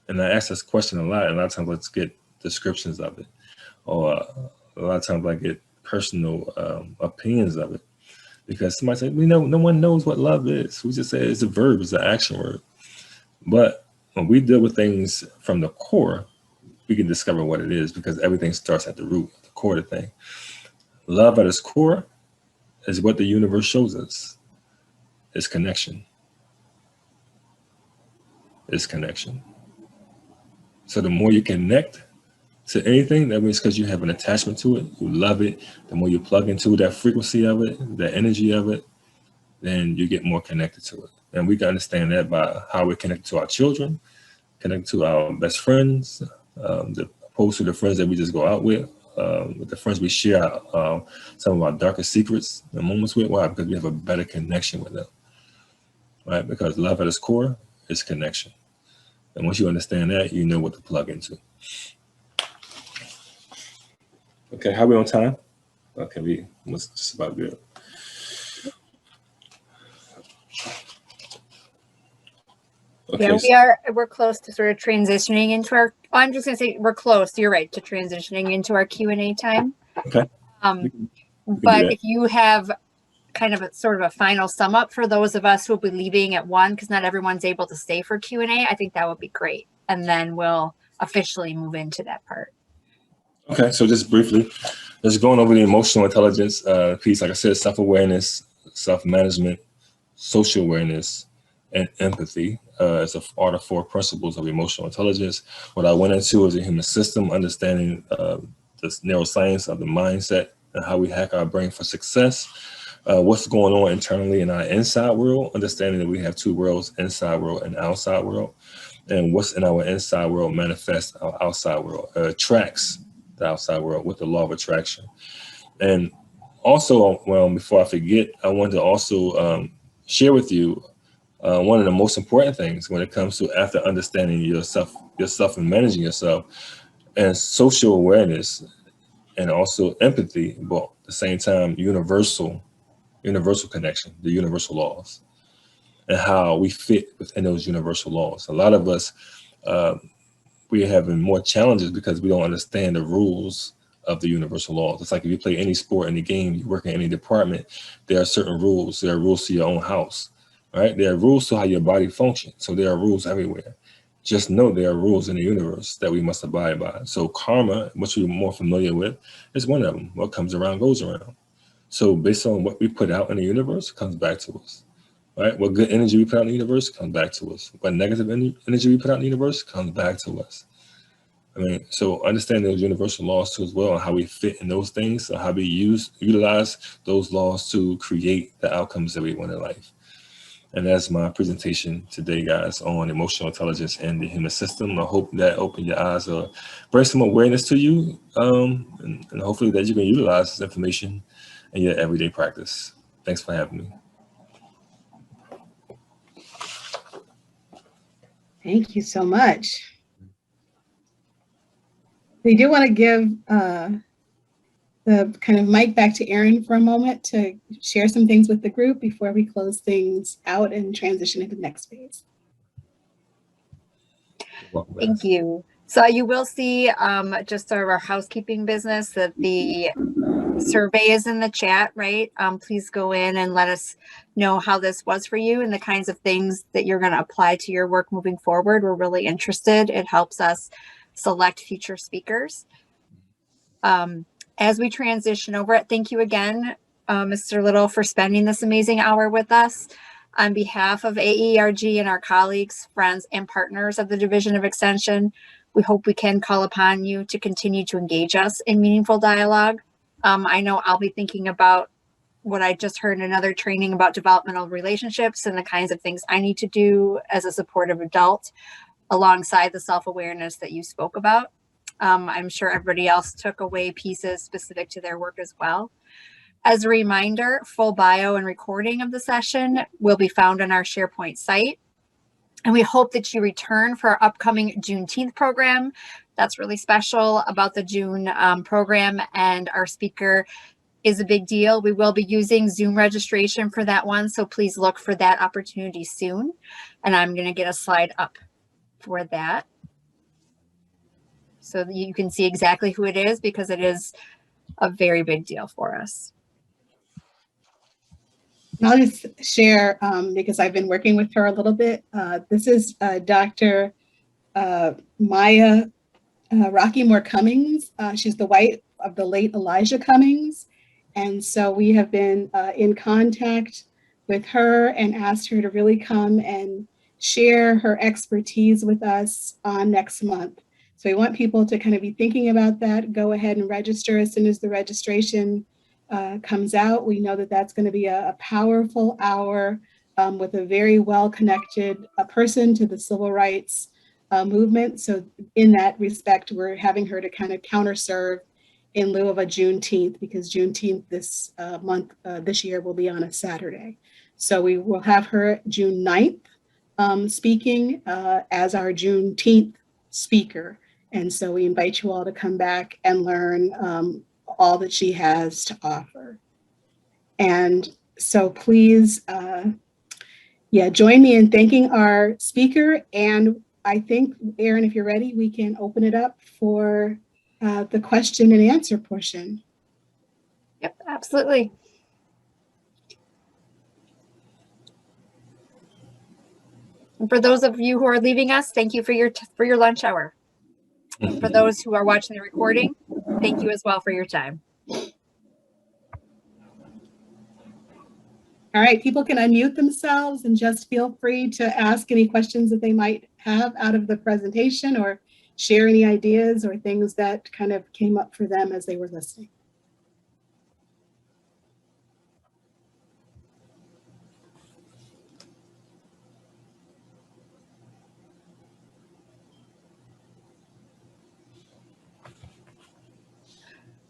[SPEAKER 2] And I ask this question a lot, and a lot of times let's get descriptions of it. Or a lot of times I get personal opinions of it. Because somebody said, no one knows what love is. We just say it's a verb, it's an action word. But when we deal with things from the core, we can discover what it is, because everything starts at the root, the core of the thing. Love at its core is what the universe shows us. It's connection. It's connection. So the more you connect to anything, that means because you have an attachment to it, you love it. The more you plug into that frequency of it, the energy of it, then you get more connected to it. And we can understand that by how we're connected to our children, connected to our best friends, opposed to the friends that we just go out with the friends we share some of our darkest secrets and moments with. Why? Because we have a better connection with them, right? Because love at its core is connection. And once you understand that, you know what to plug into. Okay, how are we on time? Okay, we must just about good.
[SPEAKER 1] Okay, yeah, we're close to sort of transitioning into our, I'm just gonna say we're close, you're right, to transitioning into our Q&A time.
[SPEAKER 2] Okay.
[SPEAKER 1] But if you have kind of a sort of a final sum up for those of us who will be leaving at 1, because not everyone's able to stay for Q&A, I think that would be great. And then we'll officially move into that part.
[SPEAKER 2] Okay, so just briefly, just going over the emotional intelligence piece, like I said, self-awareness, self-management, social awareness, and empathy are the 4 principles of emotional intelligence. What I went into is the human system, understanding the neuroscience of the mindset and how we hack our brain for success. What's going on internally in our inside world, understanding that we have 2 worlds, inside world and outside world. And what's in our inside world manifests our outside world, attracts the outside world with the law of attraction. And also, well, before I forget, I wanted to also share with you one of the most important things when it comes to, after understanding yourself and managing yourself, and social awareness, and also empathy, but at the same time, universal connection, the universal laws, and how we fit within those universal laws. A lot of us, we're having more challenges because we don't understand the rules of the universal laws. It's like if you play any sport, any game, you work in any department, there are certain rules. There are rules to your own house, right? There are rules to how your body functions. So there are rules everywhere. Just know there are rules in the universe that we must abide by. So karma, which we're more familiar with, is one of them. What comes around goes around. So based on what we put out in the universe, comes back to us. Right? What good energy we put out in the universe comes back to us. What negative energy we put out in the universe comes back to us. I mean, so understand those universal laws too as well, and how we fit in those things, so how we utilize those laws to create the outcomes that we want in life. And that's my presentation today, guys, on emotional intelligence and the human system. I hope that opened your eyes or bring some awareness to you, and hopefully that you can utilize this information in your everyday practice. Thanks for having me.
[SPEAKER 3] Thank you so much. We do want to give the kind of mic back to Erin for a moment to share some things with the group before we close things out and transition into the next phase.
[SPEAKER 1] Thank you. So you will see just sort of our housekeeping business that the survey is in the chat, right? Please go in and let us know how this was for you and the kinds of things that you're going to apply to your work moving forward. We're really interested. It helps us select future speakers. As we transition over it, thank you again, Mr. Little, for spending this amazing hour with us. On behalf of AERG and our colleagues, friends, and partners of the Division of Extension, we hope we can call upon you to continue to engage us in meaningful dialogue. I know I'll be thinking about what I just heard in another training about developmental relationships and the kinds of things I need to do as a supportive adult alongside the self-awareness that you spoke about. I'm sure everybody else took away pieces specific to their work as well. As a reminder, full bio and recording of the session will be found on our SharePoint site. And we hope that you return for our upcoming Juneteenth program. That's really special about the June program, and our speaker is a big deal. We will be using Zoom registration for that one, so please look for that opportunity soon. And I'm going to get a slide up for that so that you can see exactly who it is, because it is a very big deal for us.
[SPEAKER 3] And I'll just share, because I've been working with her a little bit. This is Dr. Maya Rockymore Cummings. She's the wife of the late Elijah Cummings. And so we have been in contact with her and asked her to really come and share her expertise with us on next month. So we want people to kind of be thinking about that. Go ahead and register as soon as the registration comes out. We know that that's going to be a powerful hour with a very well-connected person to the civil rights movement. So in that respect, we're having her to kind of counter-serve in lieu of a Juneteenth, because Juneteenth this month, this year, will be on a Saturday. So we will have her June 9th speaking as our Juneteenth speaker. And so we invite you all to come back and learn all that she has to offer. And so please, join me in thanking our speaker. And I think, Erin, if you're ready, we can open it up for the question and answer portion.
[SPEAKER 1] Yep, absolutely. And for those of you who are leaving us, thank you for your lunch hour. And for those who are watching the recording, thank you as well for your time.
[SPEAKER 3] All right, people can unmute themselves and just feel free to ask any questions that they might have out of the presentation, or share any ideas or things that kind of came up for them as they were listening.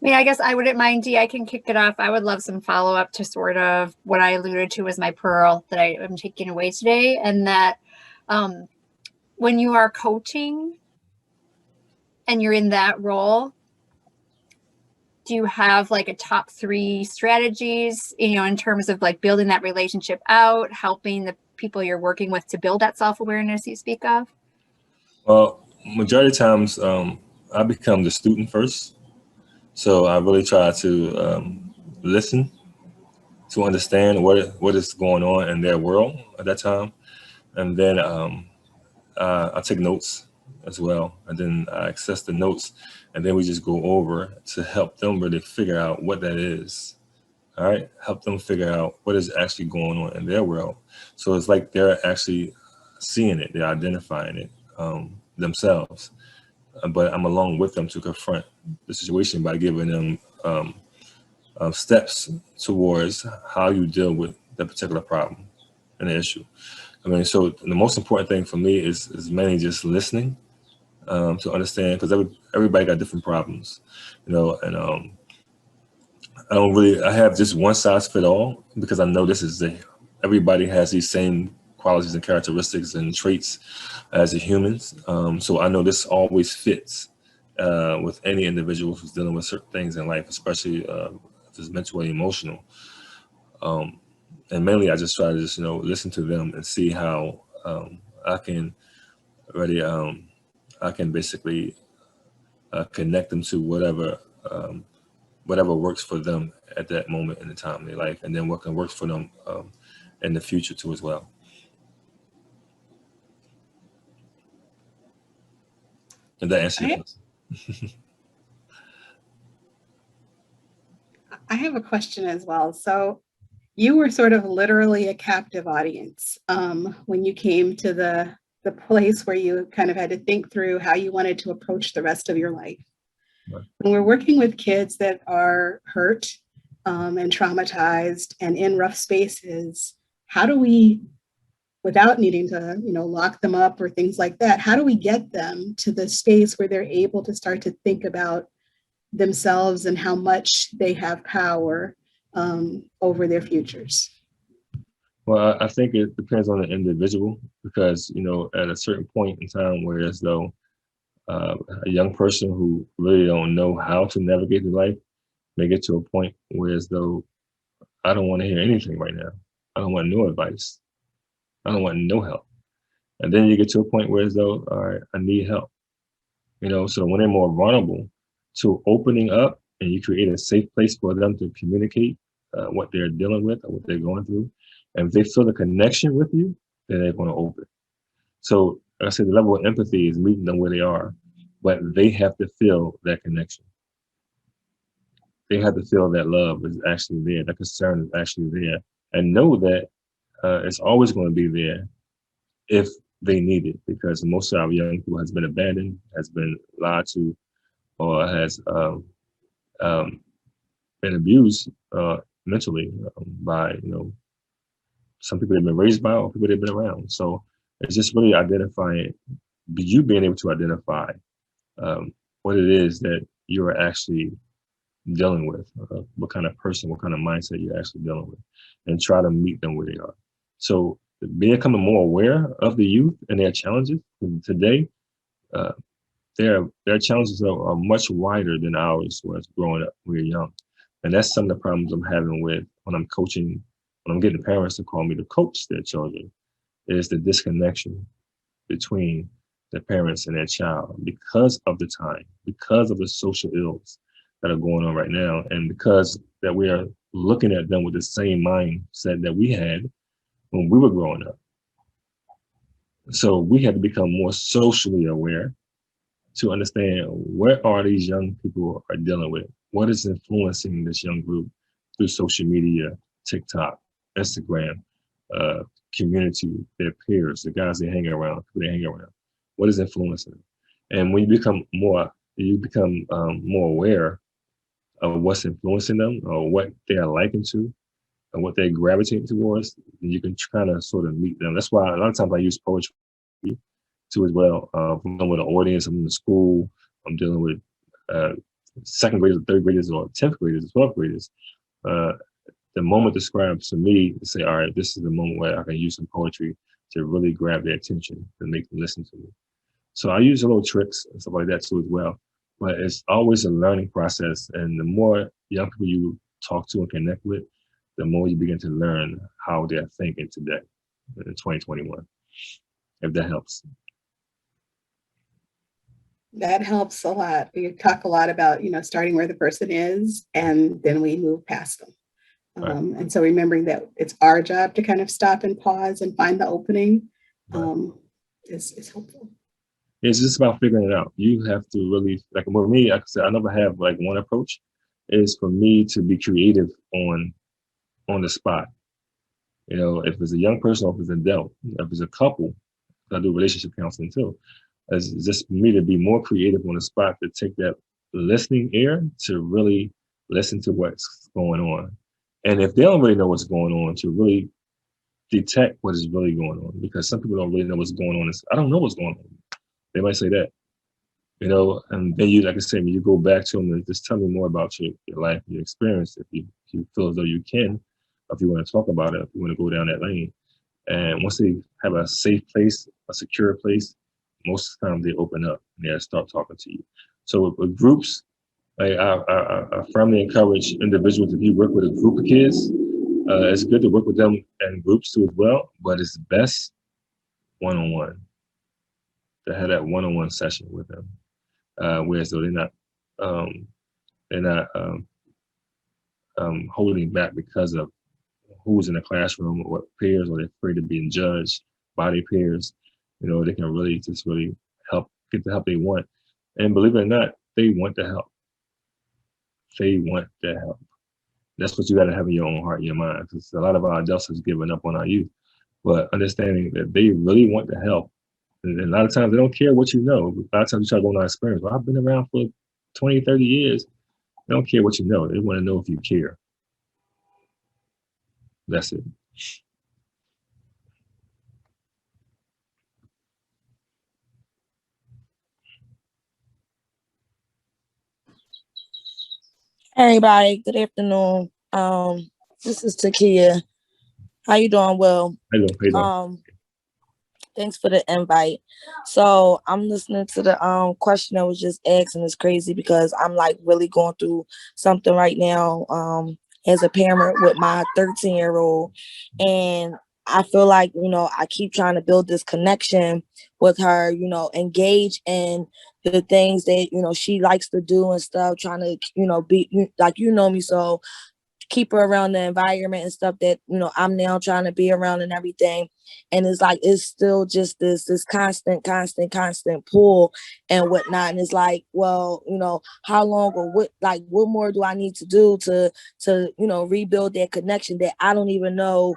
[SPEAKER 1] I mean, I guess I wouldn't mind, Dee, I can kick it off. I would love some follow-up to sort of what I alluded to as my pearl that I am taking away today. And that when you are coaching and you're in that role, do you have like a top 3 strategies, in terms of like building that relationship out, helping the people you're working with to build that self-awareness you speak of?
[SPEAKER 2] Well, majority of times I become the student first. So I really try to listen to understand what is going on in their world at that time. And then I take notes as well. And then I access the notes, and then we just go over to help them really figure out what that is. All right, help them figure out what is actually going on in their world. So it's like they're actually seeing it, they're identifying it themselves. But I'm along with them to confront the situation by giving them steps towards how you deal with that particular problem and the issue. I mean, so the most important thing for me is mainly just listening to understand, because everybody got different problems, and I have just one size fit all, because I know everybody has these same qualities and characteristics and traits as the humans. So I know this always fits with any individual who's dealing with certain things in life, especially if it's mental and emotional. And mainly I just try to just, listen to them and see how I can really, I can basically connect them to whatever works for them at that moment in the time in their life, and then what can work for them in the future too as well. Did that answer your question?
[SPEAKER 3] I have a question as well. So you were sort of literally a captive audience when you came to the place where you kind of had to think through how you wanted to approach the rest of your life.
[SPEAKER 2] Right.
[SPEAKER 3] When we're working with kids that are hurt and traumatized and in rough spaces, how do we, without needing to, lock them up or things like that, how do we get them to the space where they're able to start to think about themselves and how much they have power over their futures?
[SPEAKER 2] Well, I think it depends on the individual, because, at a certain point in time, where as though a young person who really don't know how to navigate their life may get to a point where as though, I don't want to hear anything right now. I don't want no advice. I don't want no help. And then you get to a point where as though, all right, I need help. So when they're more vulnerable to opening up, and you create a safe place for them to communicate what they're dealing with or what they're going through, and if they feel the connection with you, then they're going to open. So like I said, the level of empathy is meeting them where they are, but they have to feel that connection. They have to feel that love is actually there, that concern is actually there, and know that it's always going to be there if they need it, because most of our young people has been abandoned, has been lied to, or has been abused mentally by some people they've been raised by, or people they've been around. So it's just really identifying, you being able to identify what it is that you are actually dealing with, what kind of person, what kind of mindset you're actually dealing with, and try to meet them where they are. So becoming more aware of the youth and their challenges. Today, their challenges are much wider than ours was growing up when we were young. And that's some of the problems I'm having with when I'm coaching, when I'm getting parents to call me to coach their children, is the disconnection between the parents and their child, because of the time, because of the social ills that are going on right now, and because that we are looking at them with the same mindset that we had when we were growing up. So we had to become more socially aware to understand what are these young people are dealing with. What is influencing this young group through social media, TikTok, Instagram, uh, community, their peers, the guys they hang around, who they hang around. What is influencing them? And when you become more aware of what's influencing them or what they are liking to and what they gravitate towards, then you can kind of sort of meet them. That's why a lot of times I use poetry too as well. I'm dealing with an audience, I'm in the school, I'm dealing with uh, second graders, third graders, or 10th graders, 12th graders. Uh, the moment describes to me to say, all right, this is the moment where I can use some poetry to really grab their attention and make them listen to me. So I use little tricks and stuff like that too as well. But it's always a learning process. And the more young people you talk to and connect with, the more you begin to learn how they're thinking today in 2021, if that helps.
[SPEAKER 3] That helps a lot. We talk a lot about, starting where the person is, and then we move past them.
[SPEAKER 2] Right.
[SPEAKER 3] And so remembering that it's our job to kind of stop and pause and find the opening is helpful.
[SPEAKER 2] It's just about figuring it out. You have to really, like with me, like I said, I never have like one approach. Is for me to be creative on the spot. If it's a young person or if it's an adult, if it's a couple, I do relationship counseling too. It's just for me to be more creative on the spot, to take that listening ear to really listen to what's going on. And if they don't really know what's going on, to really detect what is really going on, because some people don't really know what's going on. I don't know what's going on. They might say that, and then you, like I said, when you go back to them and just tell me more about your life, your experience, if you feel as though you can, if you want to talk about it, if you want to go down that lane. And once they have a safe place, a secure place, most of the time they open up and they start talking to you. So with groups, I firmly encourage individuals, if you work with a group of kids, it's good to work with them in groups too as well, but it's best one-on-one, to have that one-on-one session with them, whereas though they're not holding back because of who's in the classroom or what peers, or they're afraid of being judged by their peers. They can really just really get the help they want. And believe it or not, they want the help. They want the help. That's what you got to have in your own heart and your mind, because a lot of our adults have given up on our youth. But understanding that they really want the help. And a lot of times they don't care what you know. A lot of times you try to go on our experience. Well, I've been around for 20, 30 years. They don't care what you know. They want to know if you care. That's it.
[SPEAKER 4] Everybody, good afternoon. This is Takia. How you doing? Well,
[SPEAKER 2] Hello.
[SPEAKER 4] Thanks for the invite. So I'm listening to the question that was just asked, and it's crazy because I'm like really going through something right now as a parent with my 13-year-old, and I feel like I keep trying to build this connection with her, engage in the things that she likes to do and stuff, trying to be like me, so keep her around the environment and stuff that I'm now trying to be around and everything. And it's like it's still just this constant pull and whatnot. And it's like, well, how long or what more do I need to do to rebuild that connection that I don't even know,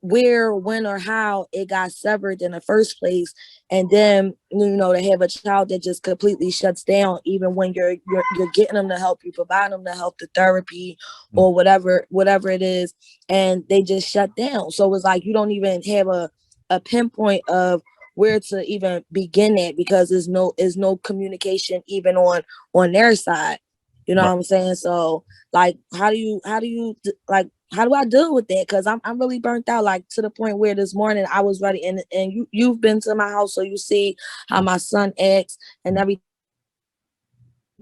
[SPEAKER 4] where, when, or how it got severed in the first place. And then to have a child that just completely shuts down, even when you're getting them to help, you provide them the help, the therapy, or whatever it is, and they just shut down. So it's like you don't even have a pinpoint of where to even begin at, because there's no communication even on their side. You know what I'm saying? So like, how do I deal with that? Because I'm really burnt out, like to the point where this morning I was ready, and you've been to my house, so you see how my son acts and everything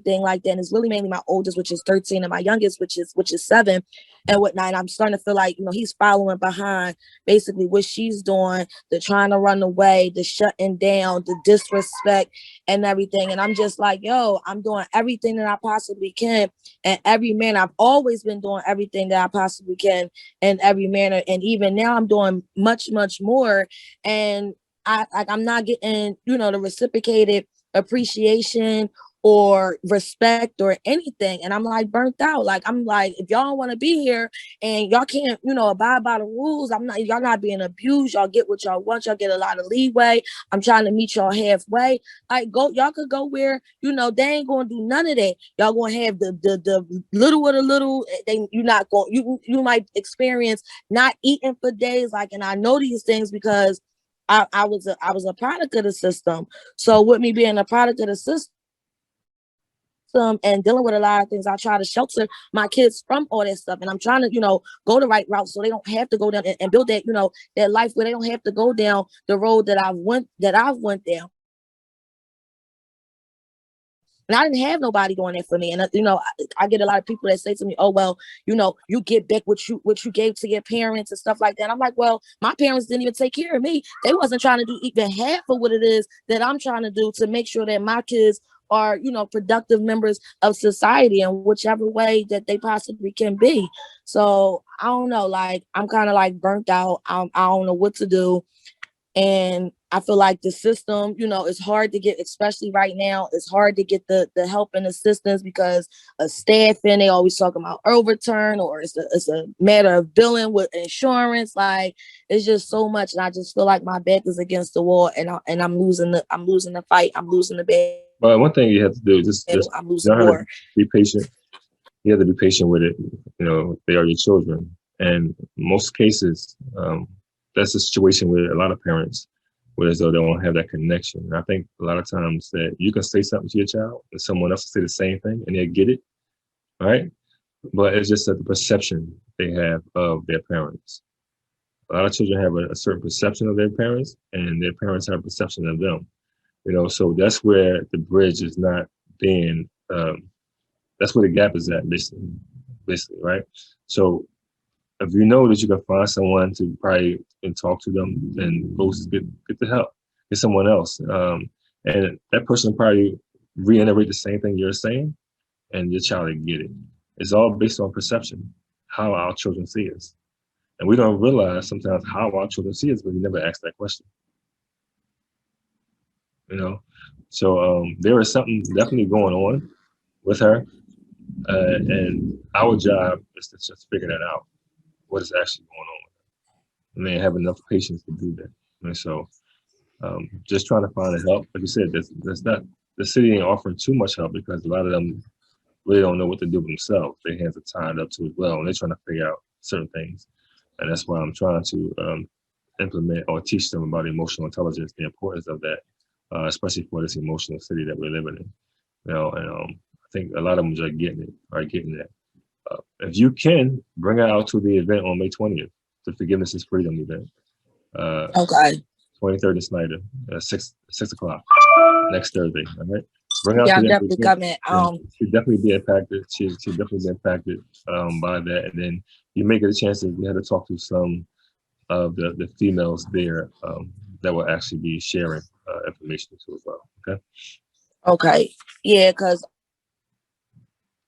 [SPEAKER 4] like that. And it's really mainly my oldest, which is 13, and my youngest, which is 7 and whatnot. And I'm starting to feel like, he's following behind basically what she's doing, the trying to run away, the shutting down, the disrespect and everything. And I'm just like, yo, I'm doing everything that I possibly can. And every man, I've always been doing everything that I possibly can in every manner. And even now I'm doing much, much more. And I'm not getting, you know, the reciprocated appreciation or respect or anything. And I'm like burnt out. Like, I'm like, if y'all don't want to be here and y'all can't, you know, abide by the rules, y'all not being abused. Y'all get what y'all want. Y'all get a lot of leeway. I'm trying to meet y'all halfway. Like, y'all could go where, you know, they ain't gonna do none of that. Y'all gonna have the little of the little. You're not going, you might experience not eating for days. Like, and I know these things because I was a product of the system. So with me being a product of the system and dealing with a lot of things, I try to shelter my kids from all that stuff. And I'm trying to, you know, go the right route so they don't have to go down and build that, you know, that life where they don't have to go down the road that I've went down. And I didn't have nobody doing that for me. And, you know, I get a lot of people that say to me, oh, well, you know, you get back what you gave to your parents and stuff like that. And I'm like, well, my parents didn't even take care of me. They wasn't trying to do even half of what it is that I'm trying to do to make sure that my kids are, you know, productive members of society in whichever way that they possibly can be. So I don't know, like, I'm kind of like burnt out. I don't know what to do. And I feel like the system, you know, it's hard to get, especially right now, it's hard to get the help and assistance because of staffing. They always talking about overturn, or it's a matter of billing with insurance. Like, it's just so much. And I just feel like my back is against the wall and I'm losing the fight. I'm losing the battle.
[SPEAKER 2] But one thing you have to do is just
[SPEAKER 4] I'm losing
[SPEAKER 2] learn how
[SPEAKER 4] war.
[SPEAKER 2] to be patient. You have to be patient with it. You know, they are your children. And most cases, that's a situation with a lot of parents where as though they don't have that connection. And I think a lot of times that you can say something to your child and someone else will say the same thing and they'll get it, right? But it's just that the perception they have of their parents. A lot of children have a certain perception of their parents and their parents have a perception of them. You know, so that's where the bridge is not being, that's where the gap is at, basically, right? So if you know that you can find someone to probably and talk to them, then go get the help, get someone else. And that person probably reiterate the same thing you're saying, and your child will get it. It's all based on perception, how our children see us. And we don't realize sometimes how our children see us, but we never ask that question. You know? So there is something definitely going on with her. And our job is to just figure that out. What is actually going on with her. And they have enough patience to do that. And so just trying to find the help. Like you said, there's not, the city ain't offering too much help because a lot of them really don't know what to do with themselves. Their hands are tied up to it well, and they're trying to figure out certain things. And that's why I'm trying to implement or teach them about emotional intelligence, the importance of that, especially for this emotional city that we're living in. You know, and I think a lot of them are getting that. If you can, bring her out to the event on May 20th, the Forgiveness is Freedom event.
[SPEAKER 4] Okay.
[SPEAKER 2] 23rd in Snyder, 6 o'clock next Thursday. All right. Bring out
[SPEAKER 4] Yeah,
[SPEAKER 2] to
[SPEAKER 4] I'm
[SPEAKER 2] that
[SPEAKER 4] definitely
[SPEAKER 2] event.
[SPEAKER 4] coming.
[SPEAKER 2] She'll definitely be impacted. She'll definitely be impacted by that. And then you may get a chance to we had to talk to some of the females there that will actually be sharing information too as well. Okay.
[SPEAKER 4] Okay. Yeah, because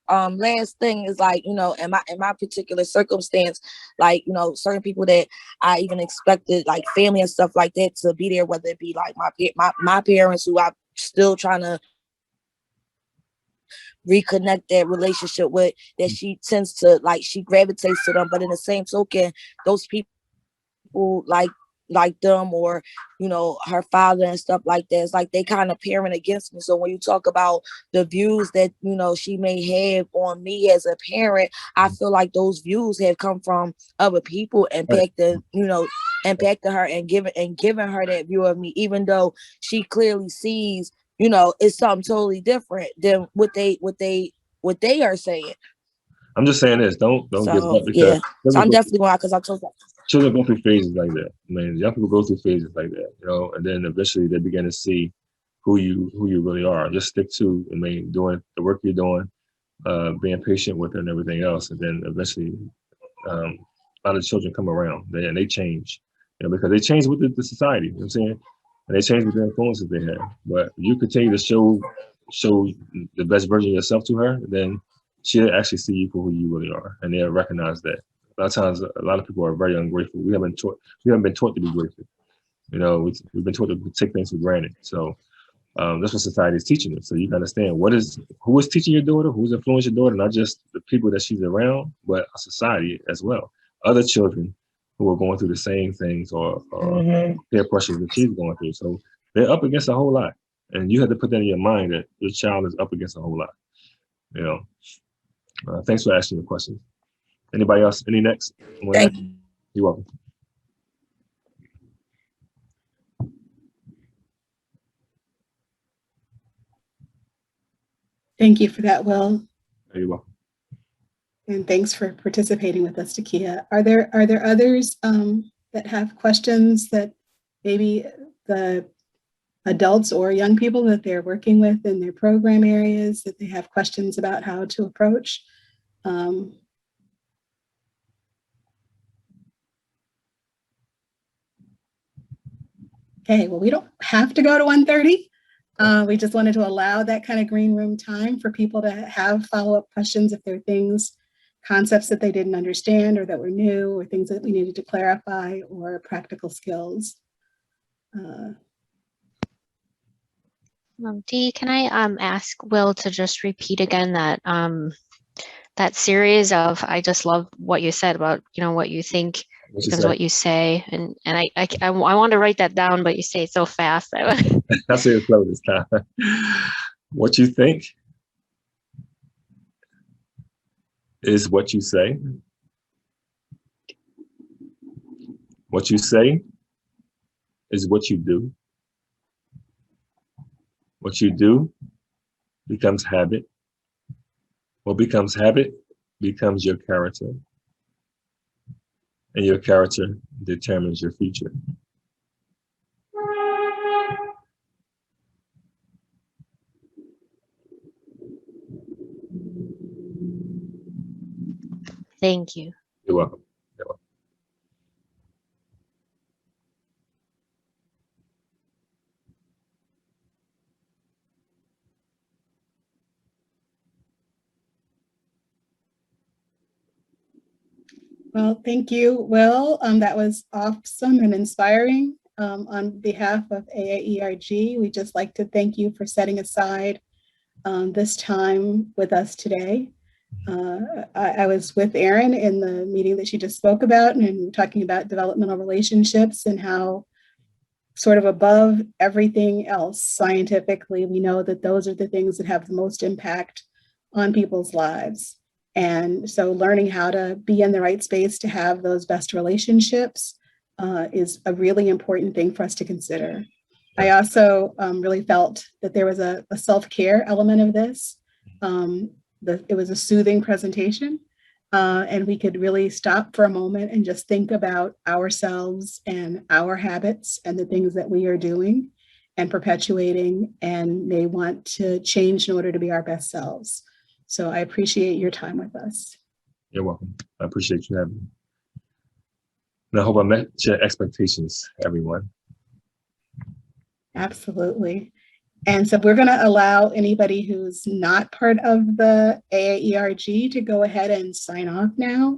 [SPEAKER 4] last thing is, like, you know, in my particular circumstance, like, you know, certain people that I even expected, like family and stuff like that, to be there, whether it be like my parents, who I'm still trying to reconnect that relationship with, that she tends to, like, she gravitates to them, but in the same token, those people like them, or, you know, her father and stuff like that, it's like they kind of parent against me. So when you talk about the views that, you know, she may have on me as a parent, I feel like those views have come from other people, impacted her and giving her that view of me, even though she clearly sees, you know, it's something totally different than what they are saying.
[SPEAKER 2] I'm just saying this. Don't give up, because
[SPEAKER 4] yeah. So I'm definitely going out, because I told that.
[SPEAKER 2] Children go through phases like that. I mean, young people go through phases like that, you know, and then eventually they begin to see who you really are. Just stick to, I mean, doing the work you're doing, being patient with it and everything else, and then eventually a lot of children come around and they change, you know, because they change with the society. You know what I'm saying? And they change with the influences they have. But if you continue to show the best version of yourself to her, then she'll actually see you for who you really are, and they'll recognize that. A lot of times, a lot of people are very ungrateful. We haven't been taught to be grateful. You know, we've been taught to take things for granted. So that's what society is teaching us. So you can understand who is teaching your daughter, who's influencing your daughter, not just the people that she's around, but a society as well. Other children who are going through the same things or peer pressures that she's going through. So they're up against a whole lot. And you have to put that in your mind that your child is up against a whole lot. You know, thanks for asking the question. Anybody else? Any next?
[SPEAKER 4] Thank you.
[SPEAKER 2] You're welcome.
[SPEAKER 3] Thank you for that, Will.
[SPEAKER 2] You're welcome.
[SPEAKER 3] And thanks for participating with us, Takia. Are there others that have questions that maybe the adults or young people that they're working with in their program areas that they have questions about how to approach? Okay, well, we don't have to go to 1:30. We just wanted to allow that kind of green room time for people to have follow-up questions if there are things, concepts that they didn't understand or that were new or things that we needed to clarify or practical skills.
[SPEAKER 5] Dee, can I ask Will to just repeat again that that series of I just love what you said about, you know, what you think because what you say, and I want to write that down, but you say it so fast.
[SPEAKER 2] I'll say it slow this time. What you think is what you say. What you say is what you do. What you do becomes habit. What becomes habit becomes your character. And your character determines your future.
[SPEAKER 5] Thank you.
[SPEAKER 2] You're welcome. You're welcome.
[SPEAKER 3] Well, thank you, Will. That was awesome and inspiring. On behalf of AAERG, we'd just like to thank you for setting aside this time with us today. I was with Erin in the meeting that she just spoke about, and we were talking about developmental relationships and how sort of above everything else scientifically, we know that those are the things that have the most impact on people's lives. And so learning how to be in the right space to have those best relationships is a really important thing for us to consider. I also really felt that there was a self-care element of this. It was a soothing presentation, and we could really stop for a moment and just think about ourselves and our habits and the things that we are doing and perpetuating and may want to change in order to be our best selves. So I appreciate your time with us.
[SPEAKER 2] You're welcome. I appreciate you having me. And I hope I met your expectations, everyone.
[SPEAKER 3] Absolutely. And so we're going to allow anybody who's not part of the AAERG to go ahead and sign off now.